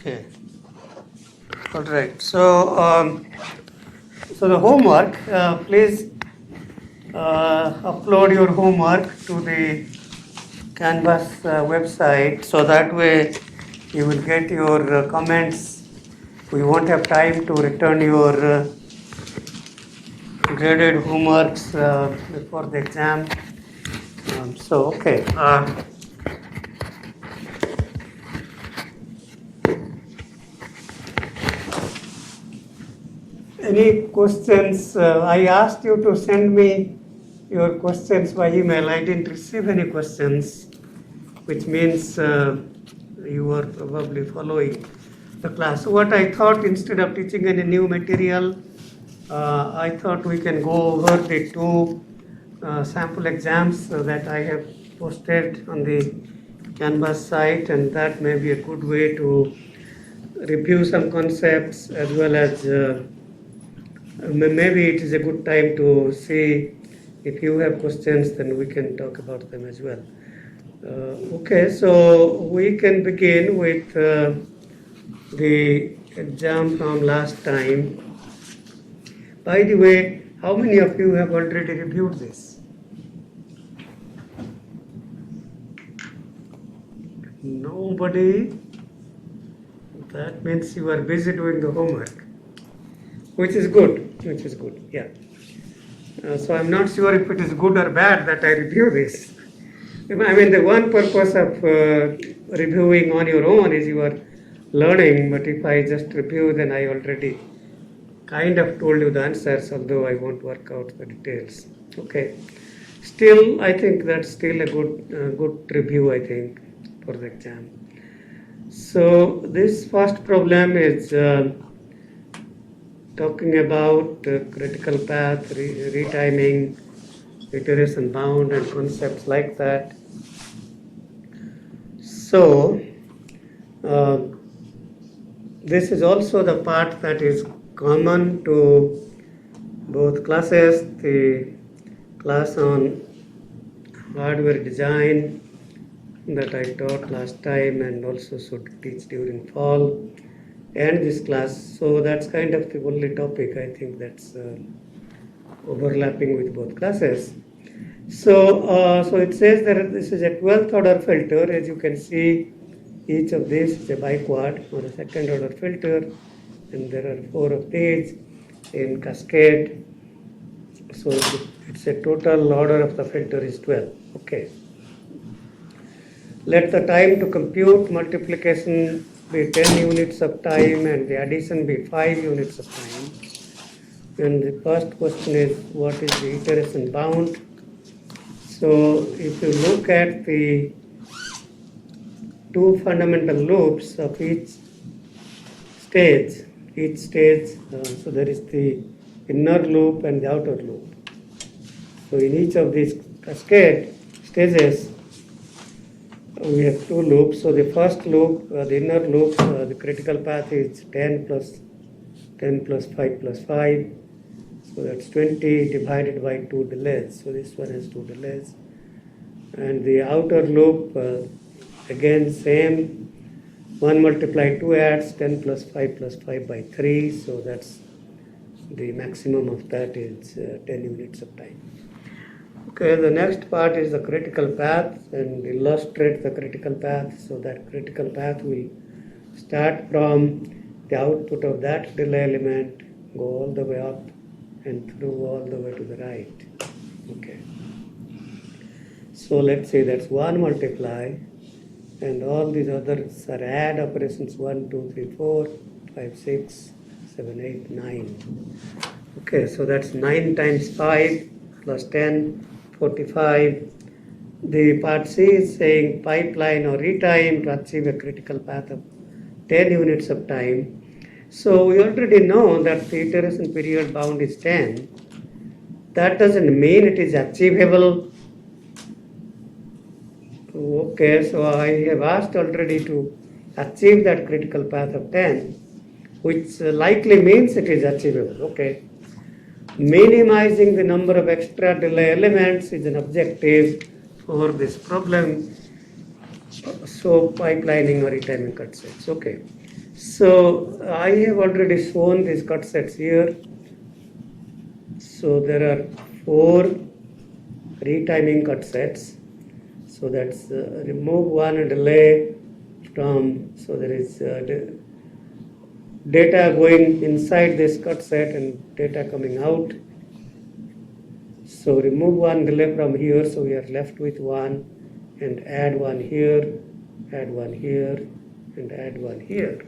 Okay. All right. So the homework, please upload your homework to the Canvas website, so that way you will get your comments. We won't have time to return your graded homeworks before the exam. Okay. Any questions? I asked you to send me your questions by email. I didn't receive any questions, which means you are probably following the class. So what I thought, instead of teaching any new material, I thought we can go over the two sample exams that I have posted on the Canvas site, and that may be a good way to review some concepts, as well as maybe it is a good time to see if you have questions, then we can talk about them as well. Okay, so we can begin with the exam from last time. By the way, how many of you have already reviewed this? Nobody? That means you are busy doing the homework, which is good, yeah. So I'm not sure if it is good or bad that I review this. I mean, the one purpose of reviewing on your own is you are learning, but if I just review, then I already kind of told you the answers, although I won't work out the details. Okay. Still, I think that's still a good review, I think, for the exam. So this first problem is talking about critical path, retiming, iteration bound, and concepts like that. So this is also the part that is common to both classes, the class on hardware design that I taught last time and also should teach during fall, and this class. So that's kind of the only topic I think that's overlapping with both classes. So it says that this is a 12th order filter. As you can see, each of these is a biquad or a second order filter, and there are 4 of these in cascade. So it's a total order of the filter is 12. Okay. Let the time to compute multiplication be 10 units of time and the addition be 5 units of time. And the first question is, what is the iteration bound? So if you look at the two fundamental loops of each stage, so there is the inner loop and the outer loop. So in each of these cascade stages, we have 2 loops. So the first loop, the inner loop, the critical path is 10 plus 5 plus 5. So that's 20 divided by 2 delays. So this one has 2 delays. And the outer loop, again same, 1 multiply 2 adds 10 plus 5 by 3. So that's the maximum of that is 10 units of time. Okay, the next part is the critical path, and illustrate the critical path. So that critical path will start from the output of that delay element, go all the way up and through all the way to the right. Okay. So let's say that's 1 multiply, and all these others are add operations 1, 2, 3, 4, 5, 6, 7, 8, 9. Okay, so that's 9 times 5 plus 10. 45. The part C is saying pipeline or retime to achieve a critical path of 10 units of time. So we already know that the iteration period bound is 10. That doesn't mean it is achievable. Okay, so I have asked already to achieve that critical path of 10, which likely means it is achievable. Okay. Minimizing the number of extra delay elements is an objective for this problem. So pipelining or retiming concepts. Okay. So I have already shown these cut sets here. So there are 4 retiming cut sets. So that's remove one delay from, so there is data going inside this cut set and data coming out. So remove one delay from here, so we are left with one, and add one here, add one here, and add one here.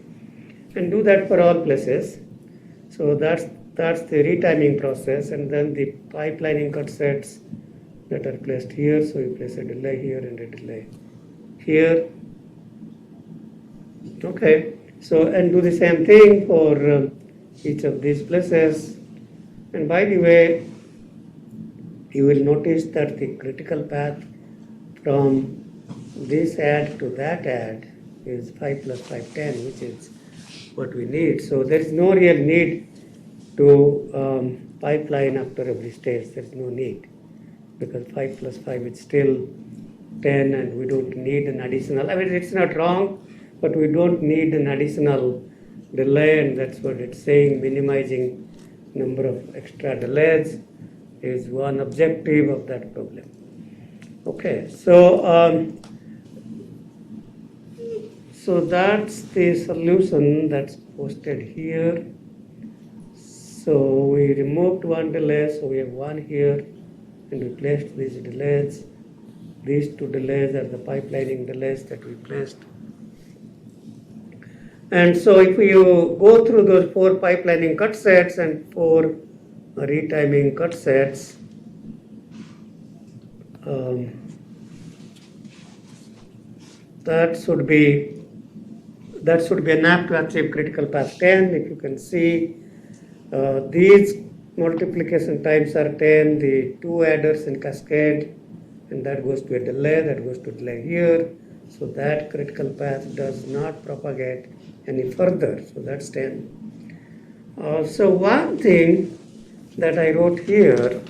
And do that for all places. So that's the retiming process, and then the pipelining cut sets that are placed here. So you place a delay here and a delay here. Okay, so and do the same thing for each of these places. And by the way, you will notice that the critical path from this add to that add is 5 plus 5, 10, which is what we need. So there is no real need to pipeline after every stage. There is no need, because 5 plus 5 is still 10, and we don't need an additional. I mean, it's not wrong, but we don't need an additional delay, and that's what it's saying. Minimizing number of extra delays is one objective of that problem. Okay, so so that's the solution that's posted here. So we removed one delay, so we have one here, and we placed these delays. These 2 delays are the pipelining delays that we placed. And so if you go through those 4 pipelining cut sets and 4 retiming cut sets, that should be enough to achieve critical path 10. If you can see, these multiplication times are 10, the 2 adders in cascade, and that goes to a delay, that goes to delay here. So that critical path does not propagate any further. So that's 10. So one thing that I wrote here,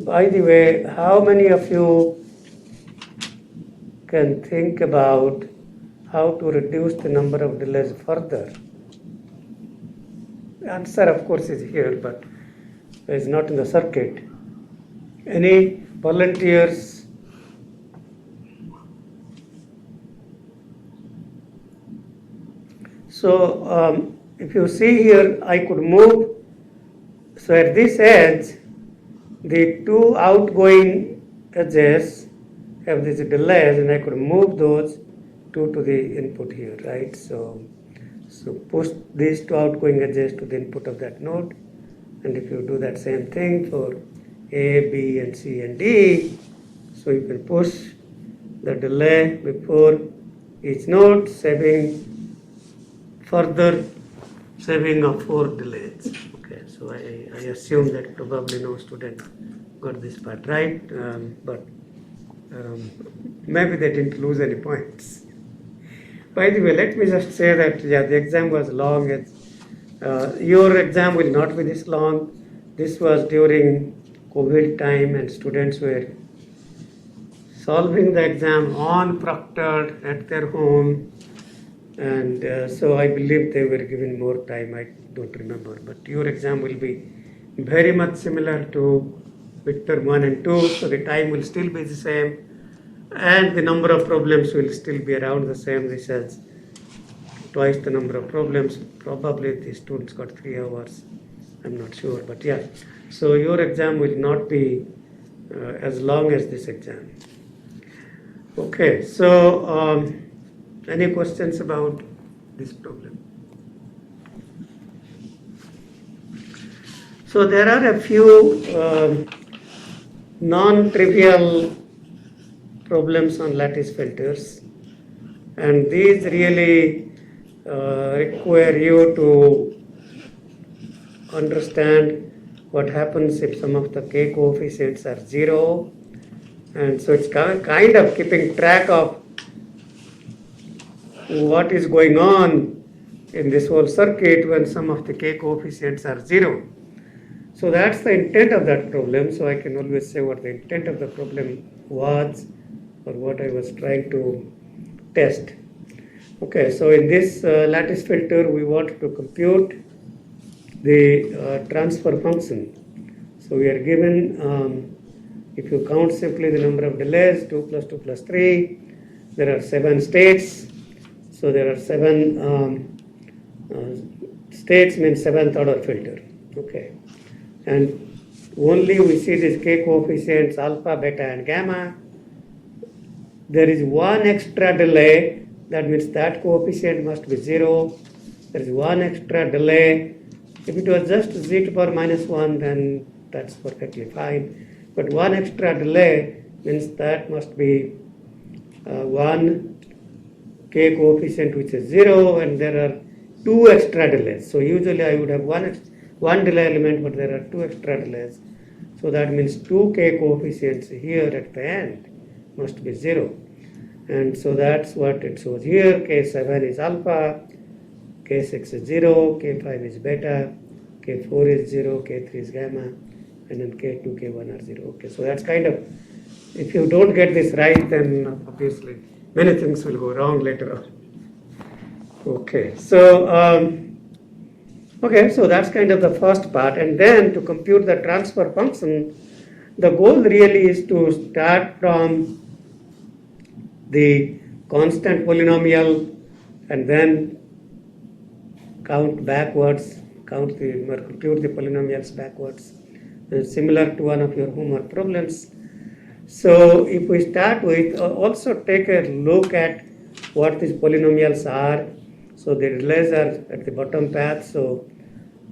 by the way, how many of you can think about how to reduce the number of delays further? The answer, of course, is here, but it's not in the circuit. Any volunteers? So if you see here, I could move. So at this edge, the 2 outgoing edges have these delays, and I could move those 2 to the input here, right? So push these 2 outgoing edges to the input of that node, and if you do that same thing for A, B, and C, and D, so you can push the delay before each node, saving further saving of 4 delays. Okay, so I assume that probably no student got this part right, but maybe they didn't lose any points. By the way, let me just say that the exam was long. Your exam will not be this long. This was during COVID time, and students were solving the exam on proctored at their home, and so I believe they were given more time. I don't remember, but your exam will be very much similar to Midterm 1 and 2, so the time will still be the same, and the number of problems will still be around the same. This has twice the number of problems. Probably the students got 3 hours. I'm not sure, but yeah. So your exam will not be as long as this exam. Okay, so any questions about this problem? So there are a few non-trivial problems on lattice filters, and these really require you to understand what happens if some of the k coefficients are 0, and so it's kind of keeping track of what is going on in this whole circuit when some of the k coefficients are 0. So that's the intent of that problem. So I can always say what the intent of the problem was, or what I was trying to test. Okay, so in this lattice filter, we want to compute the transfer function. So we are given, if you count simply the number of delays, 2 plus 2 plus 3, there are 7 states. So there are 7 states means 7th order filter. Okay, and only we see these k coefficients alpha, beta, and gamma. There is one extra delay, that means that coefficient must be 0. There is one extra delay. If it was just z to power minus 1, then that's perfectly fine. But one extra delay means that must be one k coefficient which is 0, and there are 2 extra delays. So usually I would have one delay element, but there are 2 extra delays. So that means 2 k coefficients here at the end must be 0. And so that's what it shows here. K7 is alpha, K6 is 0, K5 is beta, K4 is 0, K3 is gamma, and then K2, K1 are 0. Okay, so that's kind of, if you don't get this right, then obviously many things will go wrong later on. Okay, so so that's kind of the first part. And then to compute the transfer function, the goal really is to start from the constant polynomial and then count backwards, compute the polynomials backwards. It's similar to one of your homework problems. So if we start with, also take a look at what these polynomials are. So the delays are at the bottom path. So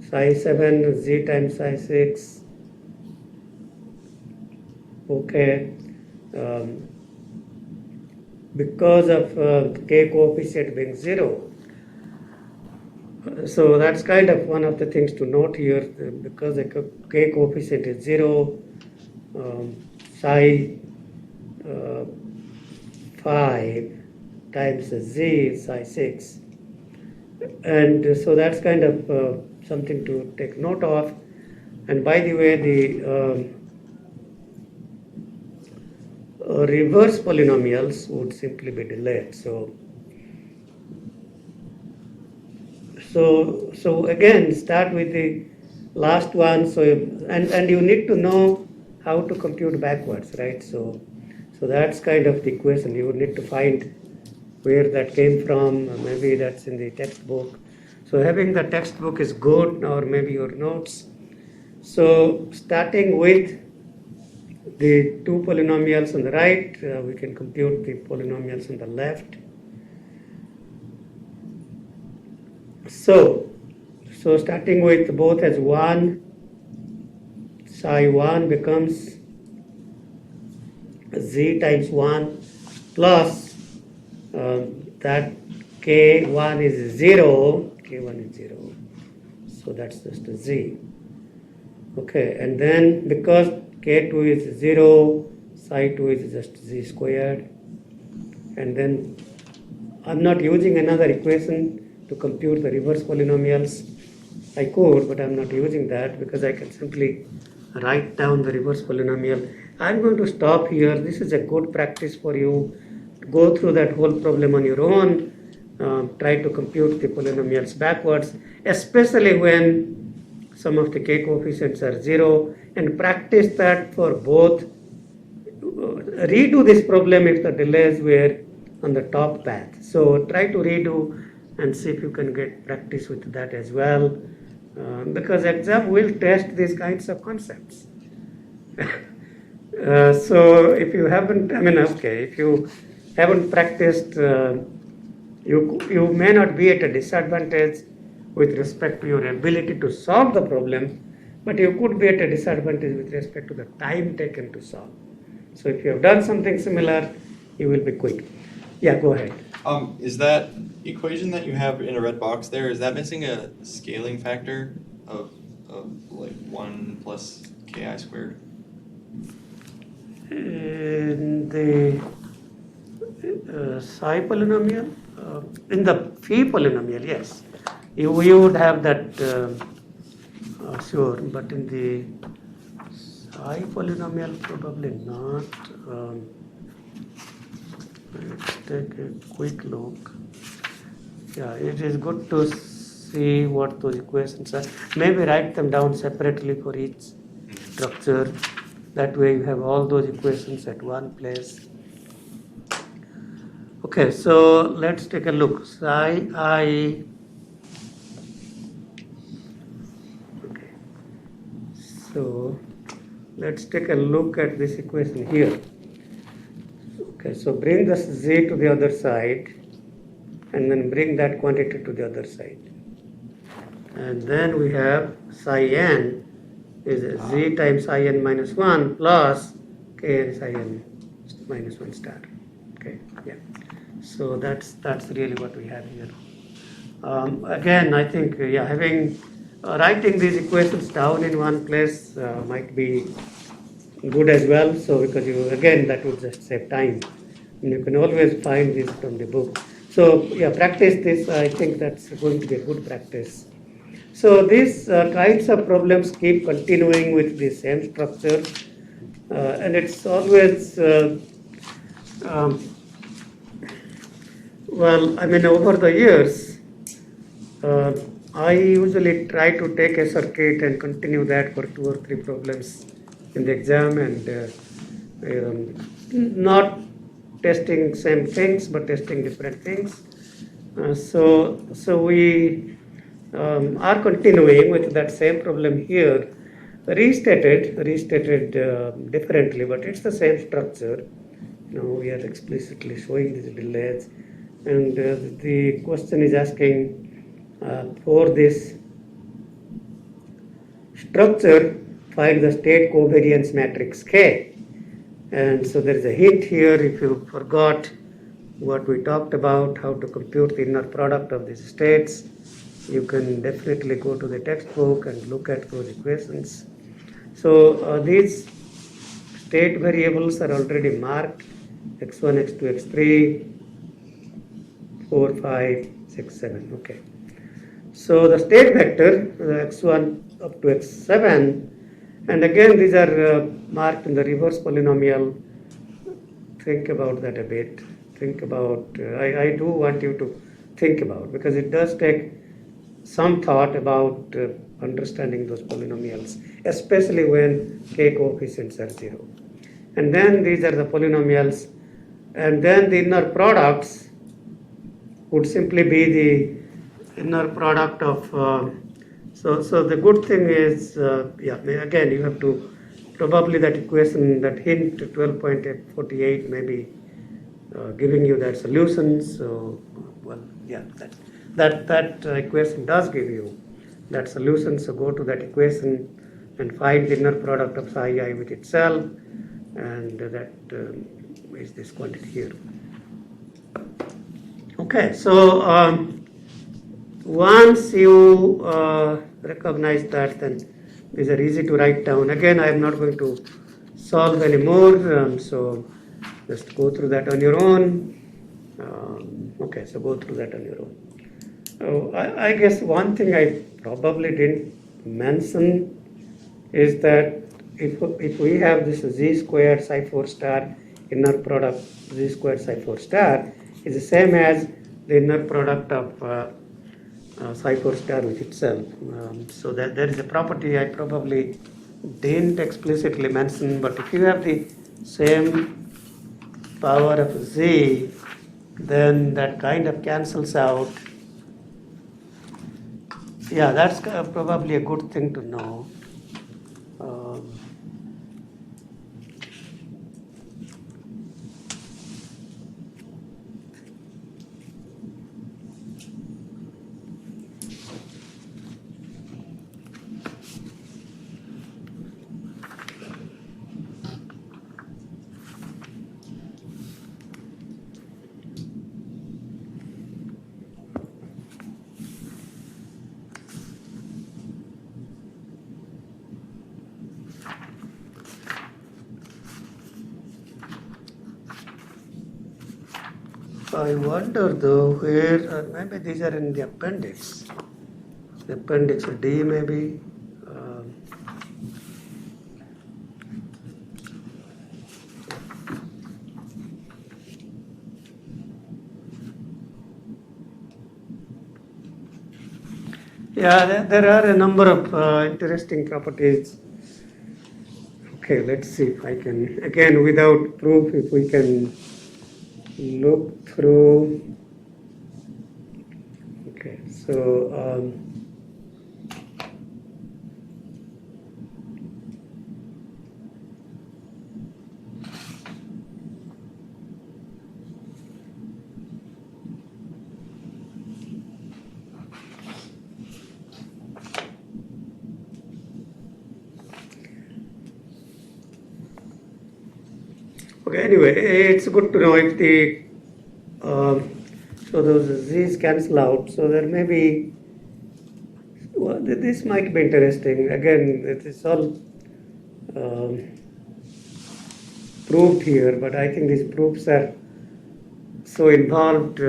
psi 7 z times psi 6. Okay. Because of k coefficient being 0. So that's kind of one of the things to note here. Because the k coefficient is 0, psi 5 times z is psi 6. And so that's kind of something to take note of. And by the way, the reverse polynomials would simply be delayed. So again, start with the last one. So and you need to know how to compute backwards, right? So that's kind of the equation. You need to find where that came from. Maybe that's in the textbook. So having the textbook is good, or maybe your notes. So starting with the 2 polynomials on the right, we can compute the polynomials on the left. So starting with both as 1, psi 1 becomes z times 1 plus that k1 is 0, k1 is 0. So that's just a z. Okay, and then because k2 is 0, psi 2 is just z squared. And then I'm not using another equation to compute the reverse polynomials. I could, but I'm not using that because I can simply write down the reverse polynomial. I'm going to stop here. This is a good practice for you. Go through that whole problem on your own. Try to compute the polynomials backwards, especially when some of the k coefficients are 0, and practice that for both. Redo this problem if the delays were on the top path. So try to redo and see if you can get practice with that as well, because exam will test these kinds of concepts. So if you haven't, if you haven't practiced, you may not be at a disadvantage with respect to your ability to solve the problem, but you could be at a disadvantage with respect to the time taken to solve. So if you have done something similar, you will be quick. Yeah, go ahead. Is that equation that you have in a red box there, is that missing a scaling factor of like 1 plus ki squared? In the psi polynomial, in the phi polynomial, yes. You would have that, sure, but in the psi polynomial, probably not. Let's take a quick look. Yeah, it is good to see what those equations are. Maybe write them down separately for each structure. That way you have all those equations at one place. Okay, so let's take a look. Psi I. Okay, so let's take a look at this equation here. Okay, so bring this z to the other side and then bring that quantity to the other side. And then we have psi n is z times psi n minus 1 plus k n psi n minus 1 star. Okay, yeah. So that's really what we have here. Again, I think having writing these equations down in one place might be good as well. So because that would just save time, and you can always find this from the book. So yeah, practice this. I think that's going to be a good practice. So these kinds of problems keep continuing with the same structure, and it's always well, I mean, over the years, I usually try to take a circuit and continue that for 2 or 3 problems in the exam, and not testing same things but testing different things. So we are continuing with that same problem here, restated differently, but it's the same structure. We are explicitly showing these delays, and the question is asking for this structure, find the state covariance matrix K. And so there is a hint here. If you forgot what we talked about, how to compute the inner product of these states, you can definitely go to the textbook and look at those equations. So these state variables are already marked: x1, x2, x3, 4, 5, 6, 7. Okay. So the state vector, x1 up to x7, and again these are marked in the reverse polynomial. Think about that a bit. Think about, I do want you to think about, because it does take some thought about understanding those polynomials, especially when k coefficients are 0. And then these are the polynomials, and then the inner products would simply be the inner product of so the good thing is again you have to probably that equation, that hint 12.48 maybe giving you that solution. So well, yeah, that equation does give you that solution. So go to that equation and find the inner product of psi I with itself, and that is this quantity here. Okay, so once you recognize that, then these are easy to write down. Again, I am not going to solve anymore, so just go through that on your own. Okay, so go through that on your own. I guess one thing I probably didn't mention is that if we have this z squared psi 4 star inner product, z squared psi 4 star is the same as the inner product of psi 4 star with itself. So that there is a property I probably didn't explicitly mention, but if you have the same power of z, then that kind of cancels out. Yeah, that's probably a good thing to know. I wonder though where, maybe these are in the appendix. The appendix D maybe. Yeah, there are a number of interesting properties. Okay, let's see if I can, again without proof, if we can look through. Okay, so okay, anyway, it's good to know if the so those z's cancel out. So there may be, well, this might be interesting. Again, it is all proved here, but I think these proofs are so involved.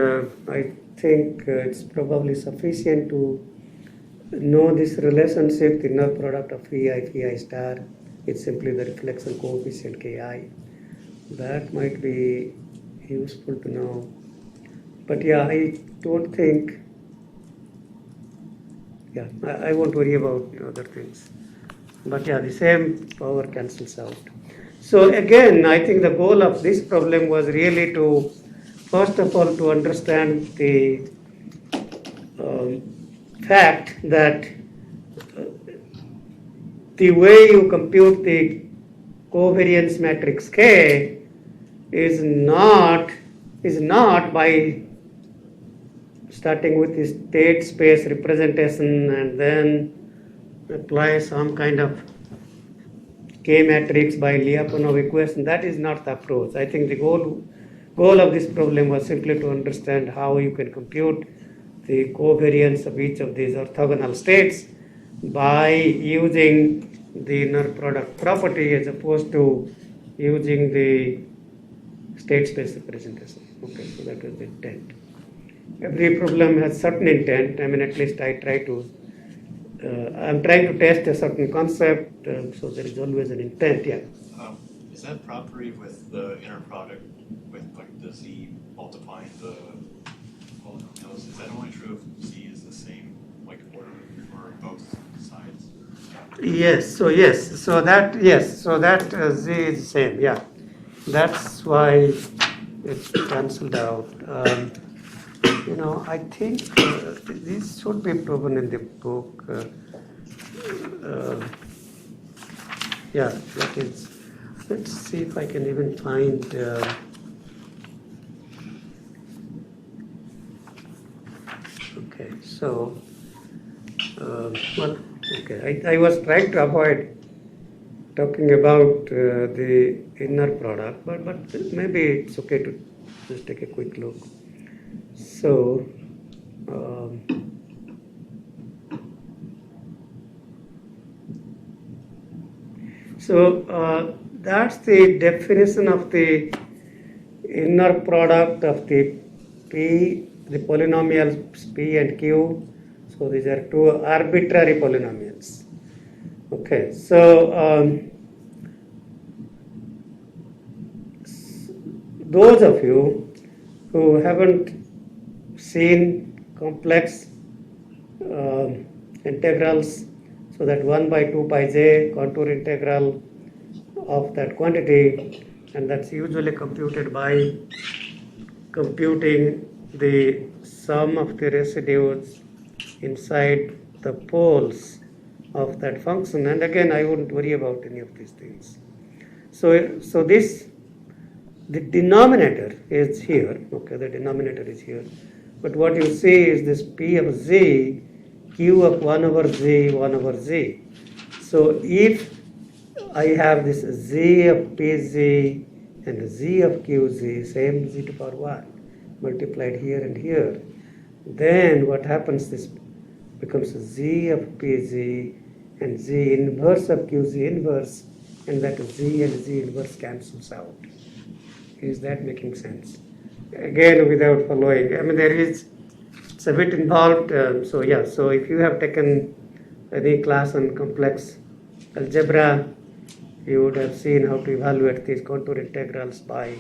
I think it's probably sufficient to know this relationship, the inner product of Phi star. It's simply the reflection coefficient Ki. That might be useful to know. But yeah, I don't think, yeah, I won't worry about other things. But yeah, the same power cancels out. So again, I think the goal of this problem was really to, first of all, to understand the fact that the way you compute the covariance matrix K is not by starting with the state space representation and then apply some kind of K matrix by Lyapunov equation. That is not the approach. I think the goal of this problem was simply to understand how you can compute the covariance of each of these orthogonal states by using the inner product property as opposed to using the state space representation. Okay, so that was the intent. Every problem has certain intent. I mean, at least I try to, I'm trying to test a certain concept, so there is always an intent, yeah. Is that property with the inner product with like the z multiplying the polynomials, is that only true if z is the same like order or both sides? Yes, so that z is the same, yeah. That's why it's cancelled out. I think this should be proven in the book. Yeah, that is. Let's see if I can even find. Okay, so I was trying to avoid talking about the inner product, but maybe it's okay to just take a quick look. So, that's the definition of the inner product of the P, the polynomials P and Q. So these are two arbitrary polynomials. Okay, so those of you who haven't seen complex integrals, so that 1 by 2 pi j contour integral of that quantity, and that's usually computed by computing the sum of the residues inside the poles of that function. And again, I wouldn't worry about any of these things. So this, the denominator is here. Okay, the denominator is here. But what you see is this P of z, Q of 1 over z, 1 over z. So if I have this z of pz and z of qz, same z to power 1, multiplied here and here, then what happens, this becomes z of pz and z inverse of qz inverse, and that z and z inverse cancels out. Is that making sense? Again, without following, I mean, it's a bit involved. So if you have taken any class on complex algebra, you would have seen how to evaluate these contour integrals by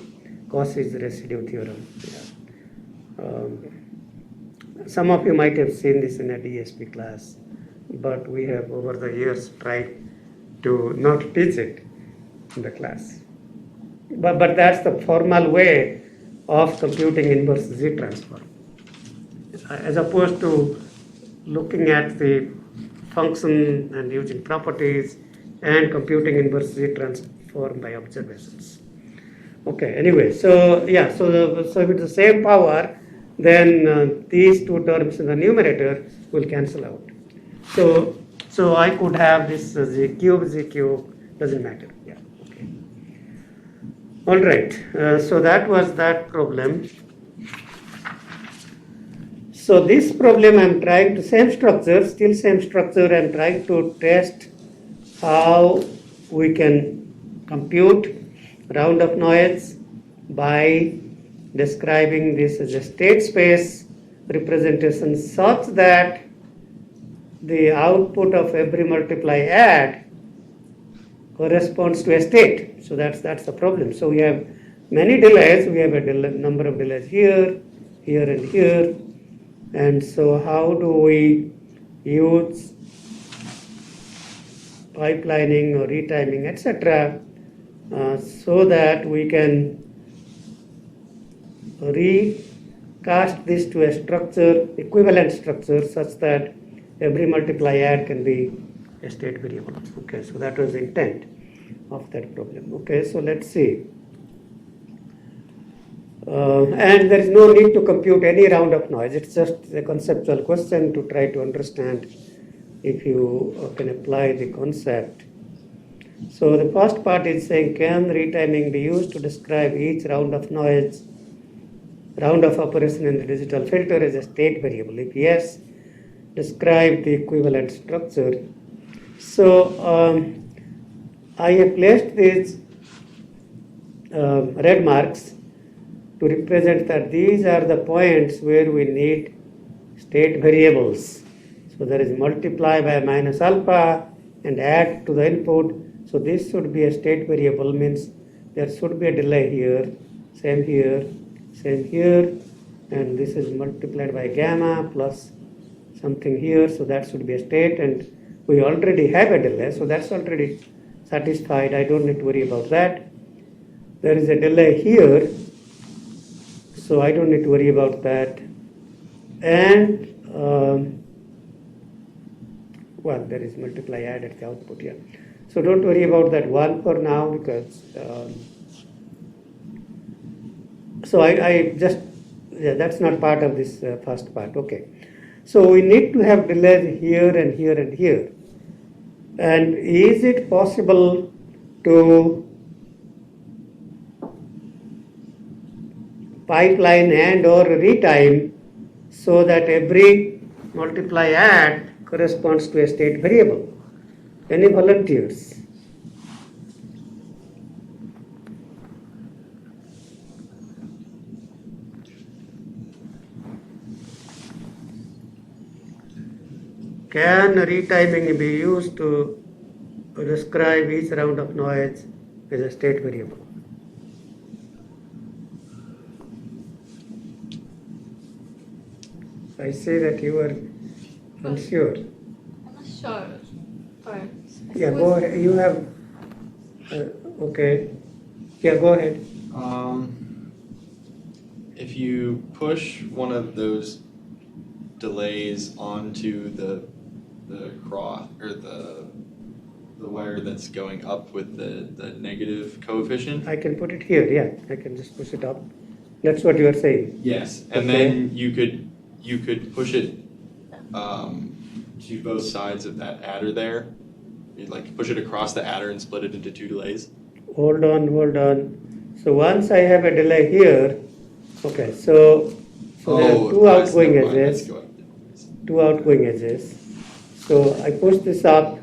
Cauchy's residue theorem. Yeah. Some of you might have seen this in a DSP class, but we have over the years tried to not teach it in the class. But that's the formal way of computing inverse Z transform. As opposed to looking at the function and using properties and computing inverse Z transform by observations. Okay, anyway, so yeah, so if it's the same power, then these two terms in the numerator will cancel out. So I could have this z cube, doesn't matter. Yeah, okay. All right, so that was that problem. So this problem I'm trying to, same structure, still same structure, I'm trying to test how we can compute round of noise by describing this as a state space representation such that the output of every multiply add corresponds to a state. So that's the problem. So we have many delays. We have a number of delays here, here, and here. And so how do we use pipelining or retiming, etc., so that we can recast this to a structure, equivalent structure, such that every multiply add can be a state variable. Okay, so that was the intent of that problem. Okay, so let's see. And there is no need to compute any round of noise. It's just a conceptual question to try to understand if you can apply the concept. So the first part is saying, can retiming be used to describe each round of noise, round of operation in the digital filter as a state variable? If yes, describe the equivalent structure. So I have placed these red marks to represent that these are the points where we need state variables. So there is multiply by minus alpha and add to the input. So this should be a state variable, means there should be a delay here, same here, same here, and this is multiplied by gamma plus something here, so that should be a state, and we already have a delay, so that's already satisfied. I don't need to worry about that. There is a delay here, so I don't need to worry about that. And well, there is multiply add at the output here. So don't worry about that one for now, because so I just, yeah, that's not part of this first part. Okay. So we need to have delays here and here and here. And is it possible to pipeline and or retime so that every multiply add corresponds to a state variable? Any volunteers? Can retiming be used to describe each round of noise as a state variable? I say that you are unsure. I'm not sure. But Yeah, go ahead. You have, okay. Yeah, go ahead. If you push one of those delays onto the cross or the wire that's going up with the negative coefficient. I can put it here, yeah. I can just push it up. That's what you are saying. Yes, and Okay. then you could push it to both sides of that adder there. You'd like push it across the adder and split it into two delays. Hold on. So once I have a delay here, okay, so there are two outgoing edges. Two outgoing edges. So I push this up.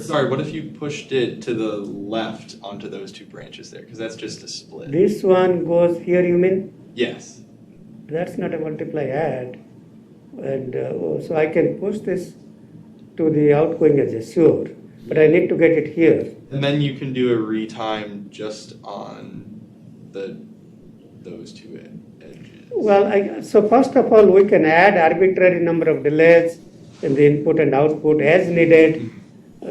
Sorry, what if you pushed it to the left onto those two branches there? Because that's just a split. This one goes here, you mean? Yes. That's not a multiply add. And so I can push this to the outgoing edges, sure. But I need to get it here. And then you can do a retime just on those two edges. Well, so first of all, we can add arbitrary number of delays in the input and output as needed.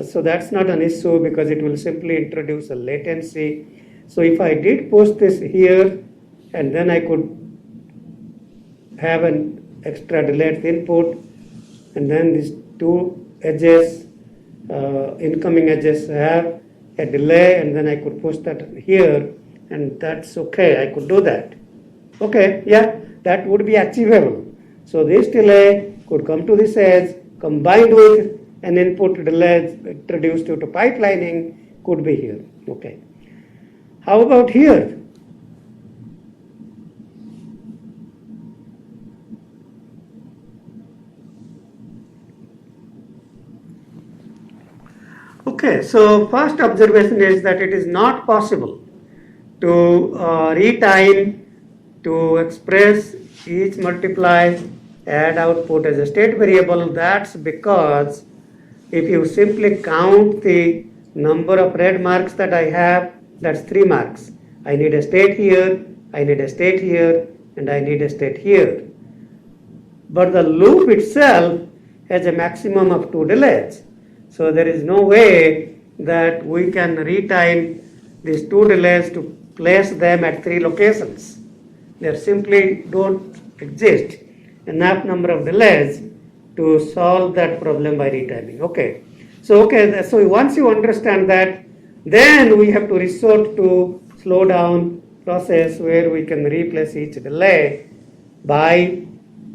So that's not an issue because it will simply introduce a latency. So if I did post this here, and then I could have an extra delay at the input, and then these two edges, incoming edges have a delay, and then I could post that here, and that's okay, I could do that. Okay, yeah, that would be achievable. So this delay could come to this edge, combined with an input delay introduced due to pipelining, could be here. Okay. How about here? Okay, so first observation is that it is not possible to retime to express each multiply add output as a state variable. That's because if you simply count the number of red marks that I have, that's 3 marks. I need a state here, I need a state here, and I need a state here. But the loop itself has a maximum of 2 delays. So there is no way that we can retime these 2 delays to place them at 3 locations. There simply don't exist enough number of delays to solve that problem by retiming. Okay. So once you understand that, then we have to resort to slow down process where we can replace each delay by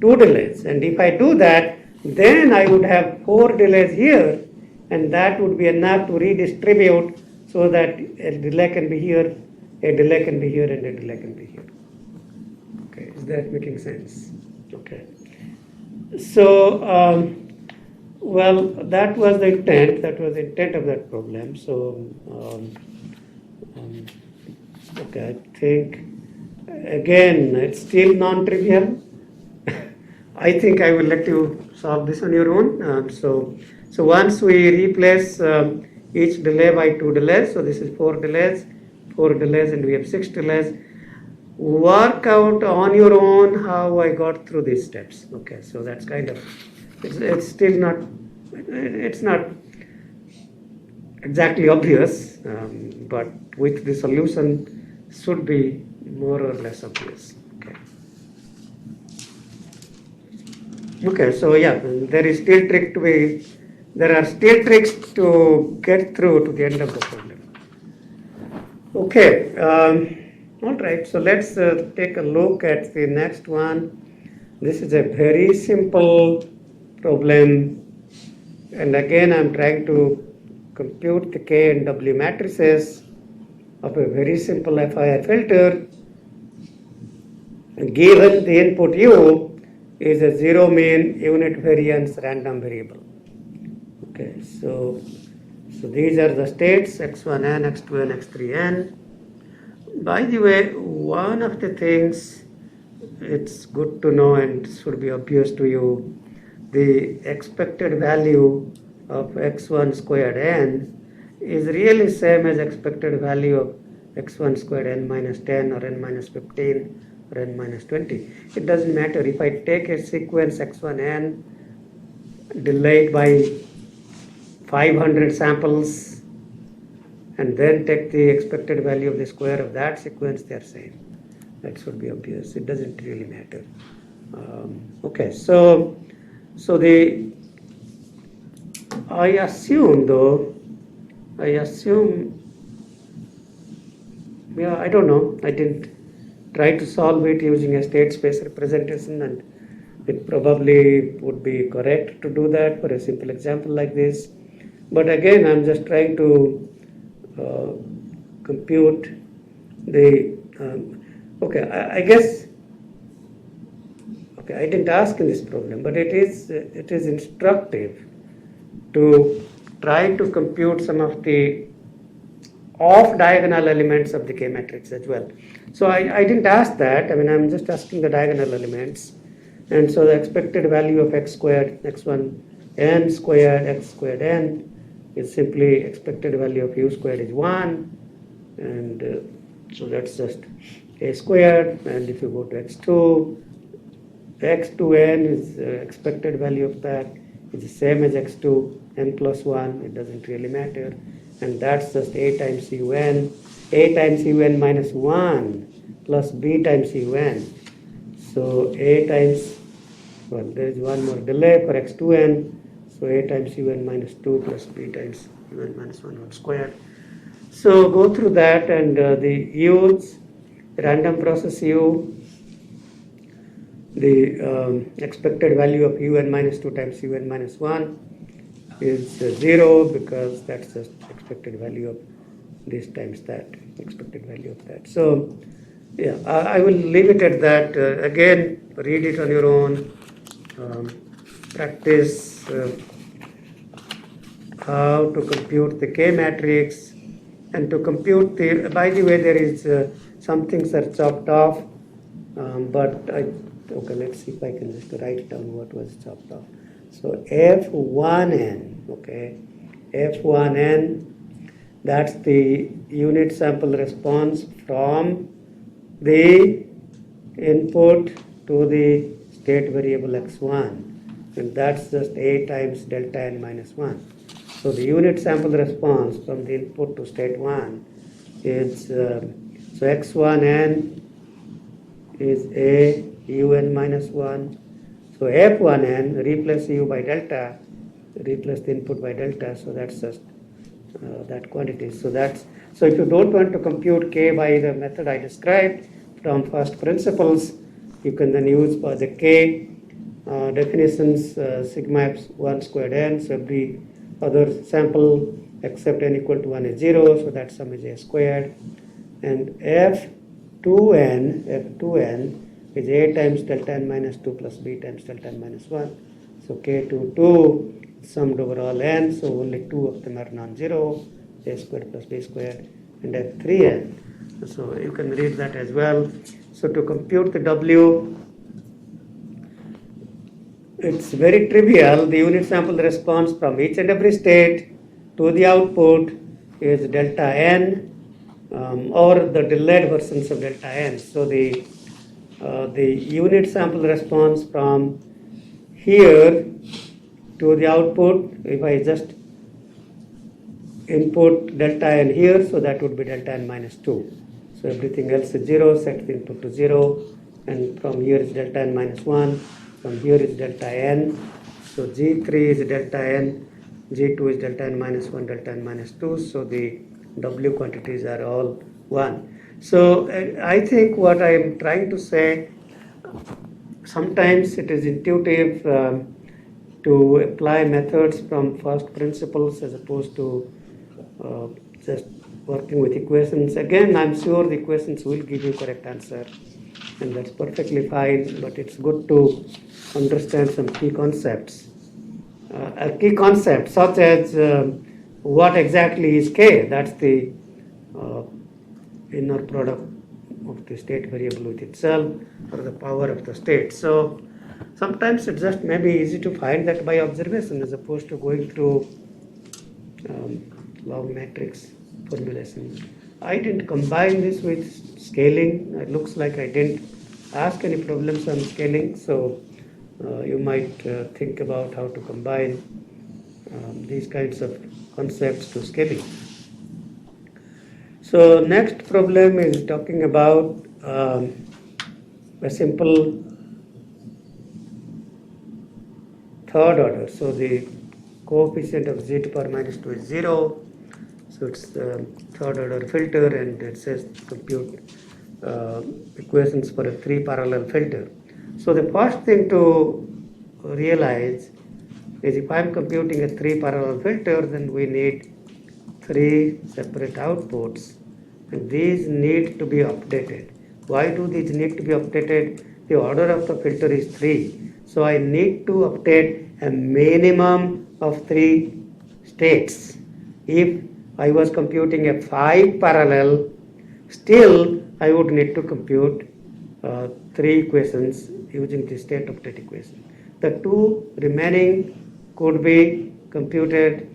2 delays. And if I do that, then I would have 4 delays here, and that would be enough to redistribute so that a delay can be here, a delay can be here, and a delay can be here. Okay, is that making sense? Okay. So, well, that was the intent. That was the intent of that problem. So, okay, I think again it's still non-trivial. I think I will let you solve this on your own. So once we replace each delay by 2 delays, so this is 4 delays, and we have 6 delays. Work out on your own how I got through these steps. Okay, so that's kind of, it's still not, it's not exactly obvious, but with the solution should be more or less obvious. Okay. Okay, so yeah, there is still there are still tricks to get through to the end of the problem. Okay, all right, so let's take a look at the next one. This is a very simple problem, and again I'm trying to compute the K and W matrices of a very simple FIR filter, given the input U is a zero mean unit variance random variable. Okay, so these are the states x1n, x2n, x3n. By the way, one of the things it's good to know and should be obvious to you, the expected value of x1 squared n is really same as expected value of x1 squared n minus 10 or n minus 15 or n minus 20. It doesn't matter if I take a sequence x1n delayed by 500 samples and then take the expected value of the square of that sequence, they are same. That should be obvious. It doesn't really matter. Okay, so I assume, yeah, I don't know. I didn't try to solve it using a state space representation, and it probably would be correct to do that for a simple example like this. But again, I'm just trying to compute the, okay, I guess, okay, I didn't ask in this problem, but it is instructive to try to compute some of the off diagonal elements of the K matrix as well. So I didn't ask that. I mean, I'm just asking the diagonal elements. And so the expected value of x squared, x1 n squared, x squared n is simply expected value of u squared is 1. And so that's just a squared, and if you go to x2, x2n is expected value of that is the same as x2 n plus 1, it doesn't really matter, and that's just a times un, a times un minus 1 plus b times un. So a times, well, there is one more delay for x2n, so a times un minus 2 plus b times un minus 1 whole squared. So go through that, and the u's, random process u, the expected value of un minus 2 times un minus 1 is 0, because that's the expected value of this times that, expected value of that. So yeah, I will leave it at that. Again, read it on your own, practice how to compute the K matrix, and to compute the, by the way, there is some things are chopped off, but okay, let's see if I can just write down what was chopped off. So F1n, okay, F1n, that's the unit sample response from the input to the state variable x1, and that's just a times delta n minus 1. So the unit sample response from the input to state 1 is, so x1n is a un minus 1. So f1n, replace u by delta, replace the input by delta, so that's just that quantity. So that's, so if you don't want to compute k by the method I described from first principles, you can then use for the k definitions, sigma f 1 squared n, so every other sample except n equal to 1 is 0, so that sum is a squared, and f2n is a times delta n minus 2 plus b times delta n minus 1, so k22 summed over all n, so only 2 of them are non-zero, a squared plus b squared, and f3n, so you can read that as well. So to compute the w, it's very trivial. The unit sample response from each and every state to the output is delta n, or the delayed versions of delta n. So the unit sample response from here to the output, if I just input delta n here, so that would be delta n minus 2. So everything else is 0, set the input to 0, and from here is delta n minus 1. From here is delta n, so G3 is delta n, G2 is delta n minus 1, delta n minus 2, so the W quantities are all 1. So I think what I am trying to say, sometimes it is intuitive to apply methods from first principles as opposed to just working with equations. Again, I'm sure the equations will give you correct answer, and that's perfectly fine, but it's good to understand some key concepts. A key concept such as what exactly is K, that's the inner product of the state variable with itself, or the power of the state. So sometimes it just may be easy to find that by observation as opposed to going through long matrix formulation. I didn't combine this with scaling. It looks like I didn't ask any problems on scaling, so you might think about how to combine these kinds of concepts to scaling. So next problem is talking about a simple third order. So the coefficient of z to power minus 2 is 0. So it's the third order filter, and it says compute equations for a 3 parallel filter. So the first thing to realize is if I'm computing a 3 parallel filter, then we need 3 separate outputs, and these need to be updated. Why do these need to be updated? The order of the filter is 3. So I need to update a minimum of 3 states. If I was computing a 5 parallel, still I would need to compute 3 equations using the state update equation. The 2 remaining could be computed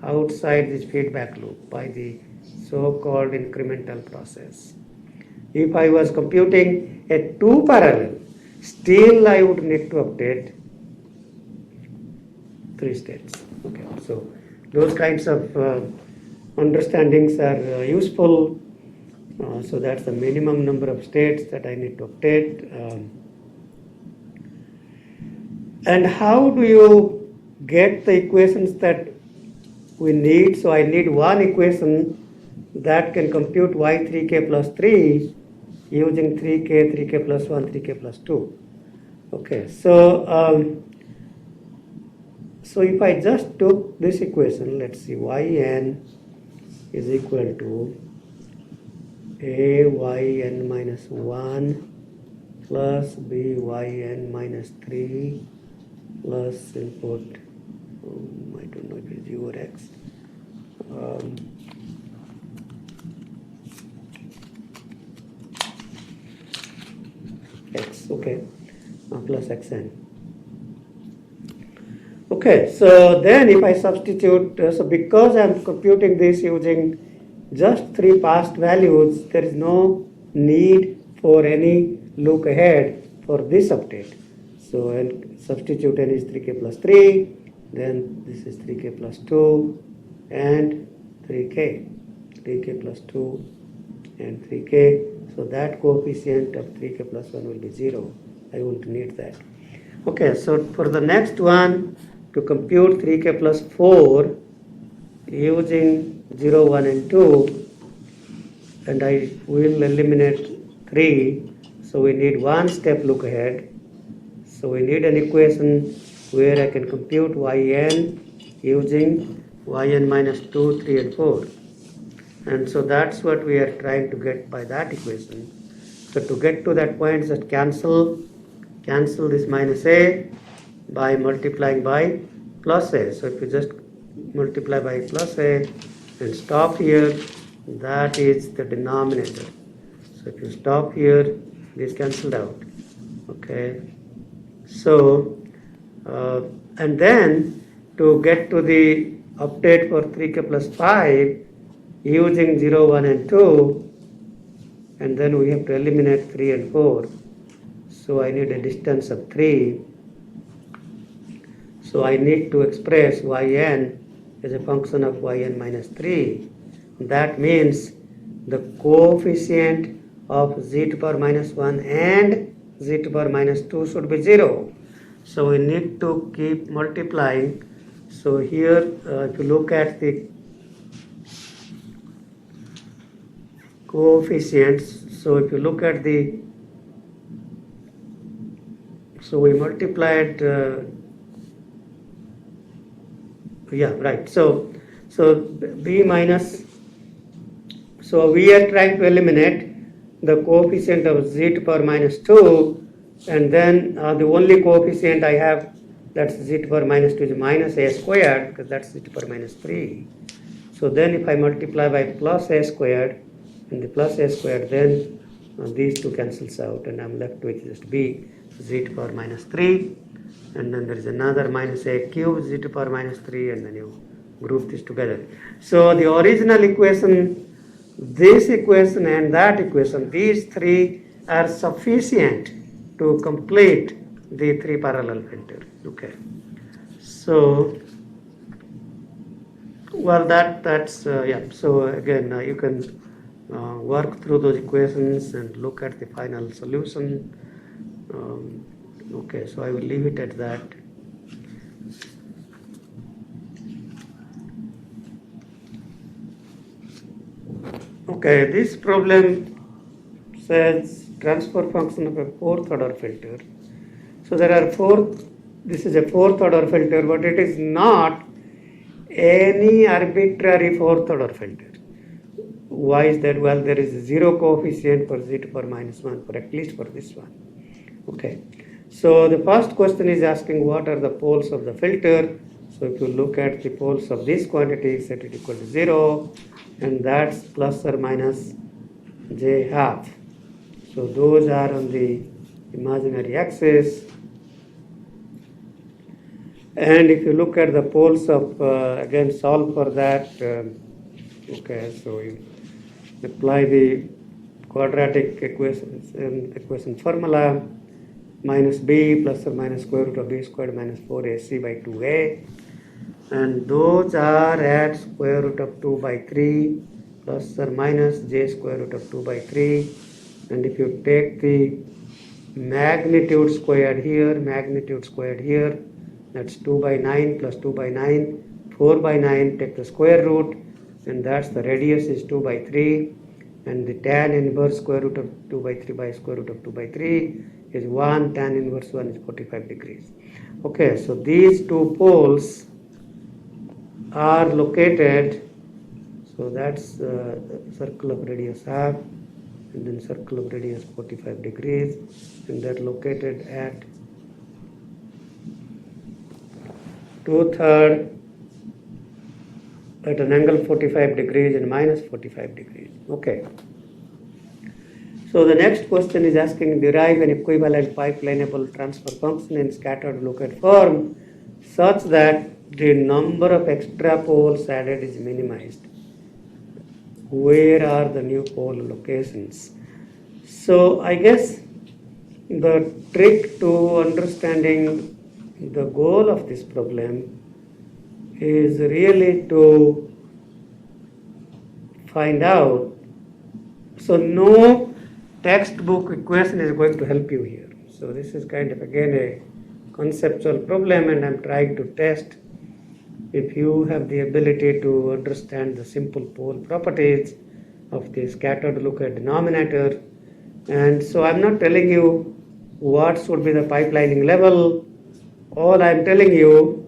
outside this feedback loop by the so-called incremental process. If I was computing a 2 parallel, still I would need to update 3 states. Okay, so those kinds of understandings are useful. So that's the minimum number of states that I need to update. And how do you get the equations that we need? So I need one equation that can compute y3k plus 3 using 3k plus 1, 3k plus 2. Okay, so so if I just took this equation, let's see, yn is equal to a_yn minus 1 plus b_yn minus 3 plus input, I don't know if it's u or x. X, okay, plus xn. Okay, so then if I substitute, so because I'm computing this using just 3 past values, there is no need for any look ahead for this update. So I'll substitute n is 3k plus 3, then this is 3k plus 2 and 3k plus 2 and 3k. So that coefficient of 3k plus 1 will be 0. I won't need that. Okay, so for the next one, to compute 3k plus 4 using 0, 1 and 2, and I will eliminate 3, so we need one step look ahead. So we need an equation where I can compute yn using yn minus 2, 3 and 4. And so that's what we are trying to get by that equation. So to get to that point, just cancel this minus a by multiplying by plus a. So if you just multiply by plus a and stop here, that is the denominator. So if you stop here, this cancelled out. Okay. So and then to get to the update for 3k plus 5 using 0, 1 and 2, and then we have to eliminate 3 and 4. So I need a distance of 3. So I need to express yn as a function of yn minus 3. That means the coefficient of z to power minus 1 and z to power minus 2 should be 0. So we need to keep multiplying. So here if you look at the coefficients, so if you look at the, so we multiplied yeah, right, so b minus, so we are trying to eliminate the coefficient of z to power minus 2, and then the only coefficient I have, that's z to power minus 2, is minus a squared, because that's z to power minus 3. So then if I multiply by plus a squared and the plus a squared, then these two cancels out and I'm left with just b, z to power minus 3, and then there is another minus a cube z to power minus 3, and then you group this together. So the original equation, this equation and that equation, these three are sufficient to complete the 3 parallel filter. Okay. So, well, that's yeah. So again, you can work through those equations and look at the final solution. Okay, so I will leave it at that. Okay, this problem says transfer function of a 4th order filter. So there are this is a 4th order filter, but it is not any arbitrary 4th order filter. Why is that? Well, there is a 0 coefficient for z to power minus 1, for at least for this one. Okay, so the first question is asking what are the poles of the filter. So if you look at the poles of this quantity, set it equal to 0, and that's plus or minus j half. So those are on the imaginary axis. And if you look at the poles of, again solve for that, okay, so you apply the quadratic equation formula, minus b plus or minus square root of b squared minus 4ac by 2a, and those are at square root of 2 by 3 plus or minus j square root of 2 by 3, and if you take the magnitude squared here, that's 2 by 9 plus 2 by 9, 4 by 9, take the square root, and that's the radius is 2 by 3, and the tan inverse square root of 2 by 3 by square root of 2 by 3 is 1, tan inverse 1 is 45 degrees. Okay, so these two poles are located, so that's the circle of radius half, and then circle of radius 45 degrees, and they're located at 2/3 at an angle 45 degrees and minus 45 degrees. Okay. So the next question is asking, derive an equivalent pipelinable transfer function in scattered locate form such that the number of extra poles added is minimized. Where are the new pole locations? So I guess the trick to understanding the goal of this problem is really to find out. So no textbook equation is going to help you here. So this is kind of again a conceptual problem, and I'm trying to test if you have the ability to understand the simple pole properties of the scattered locate denominator. And so I'm not telling you what should be the pipelining level. All I'm telling you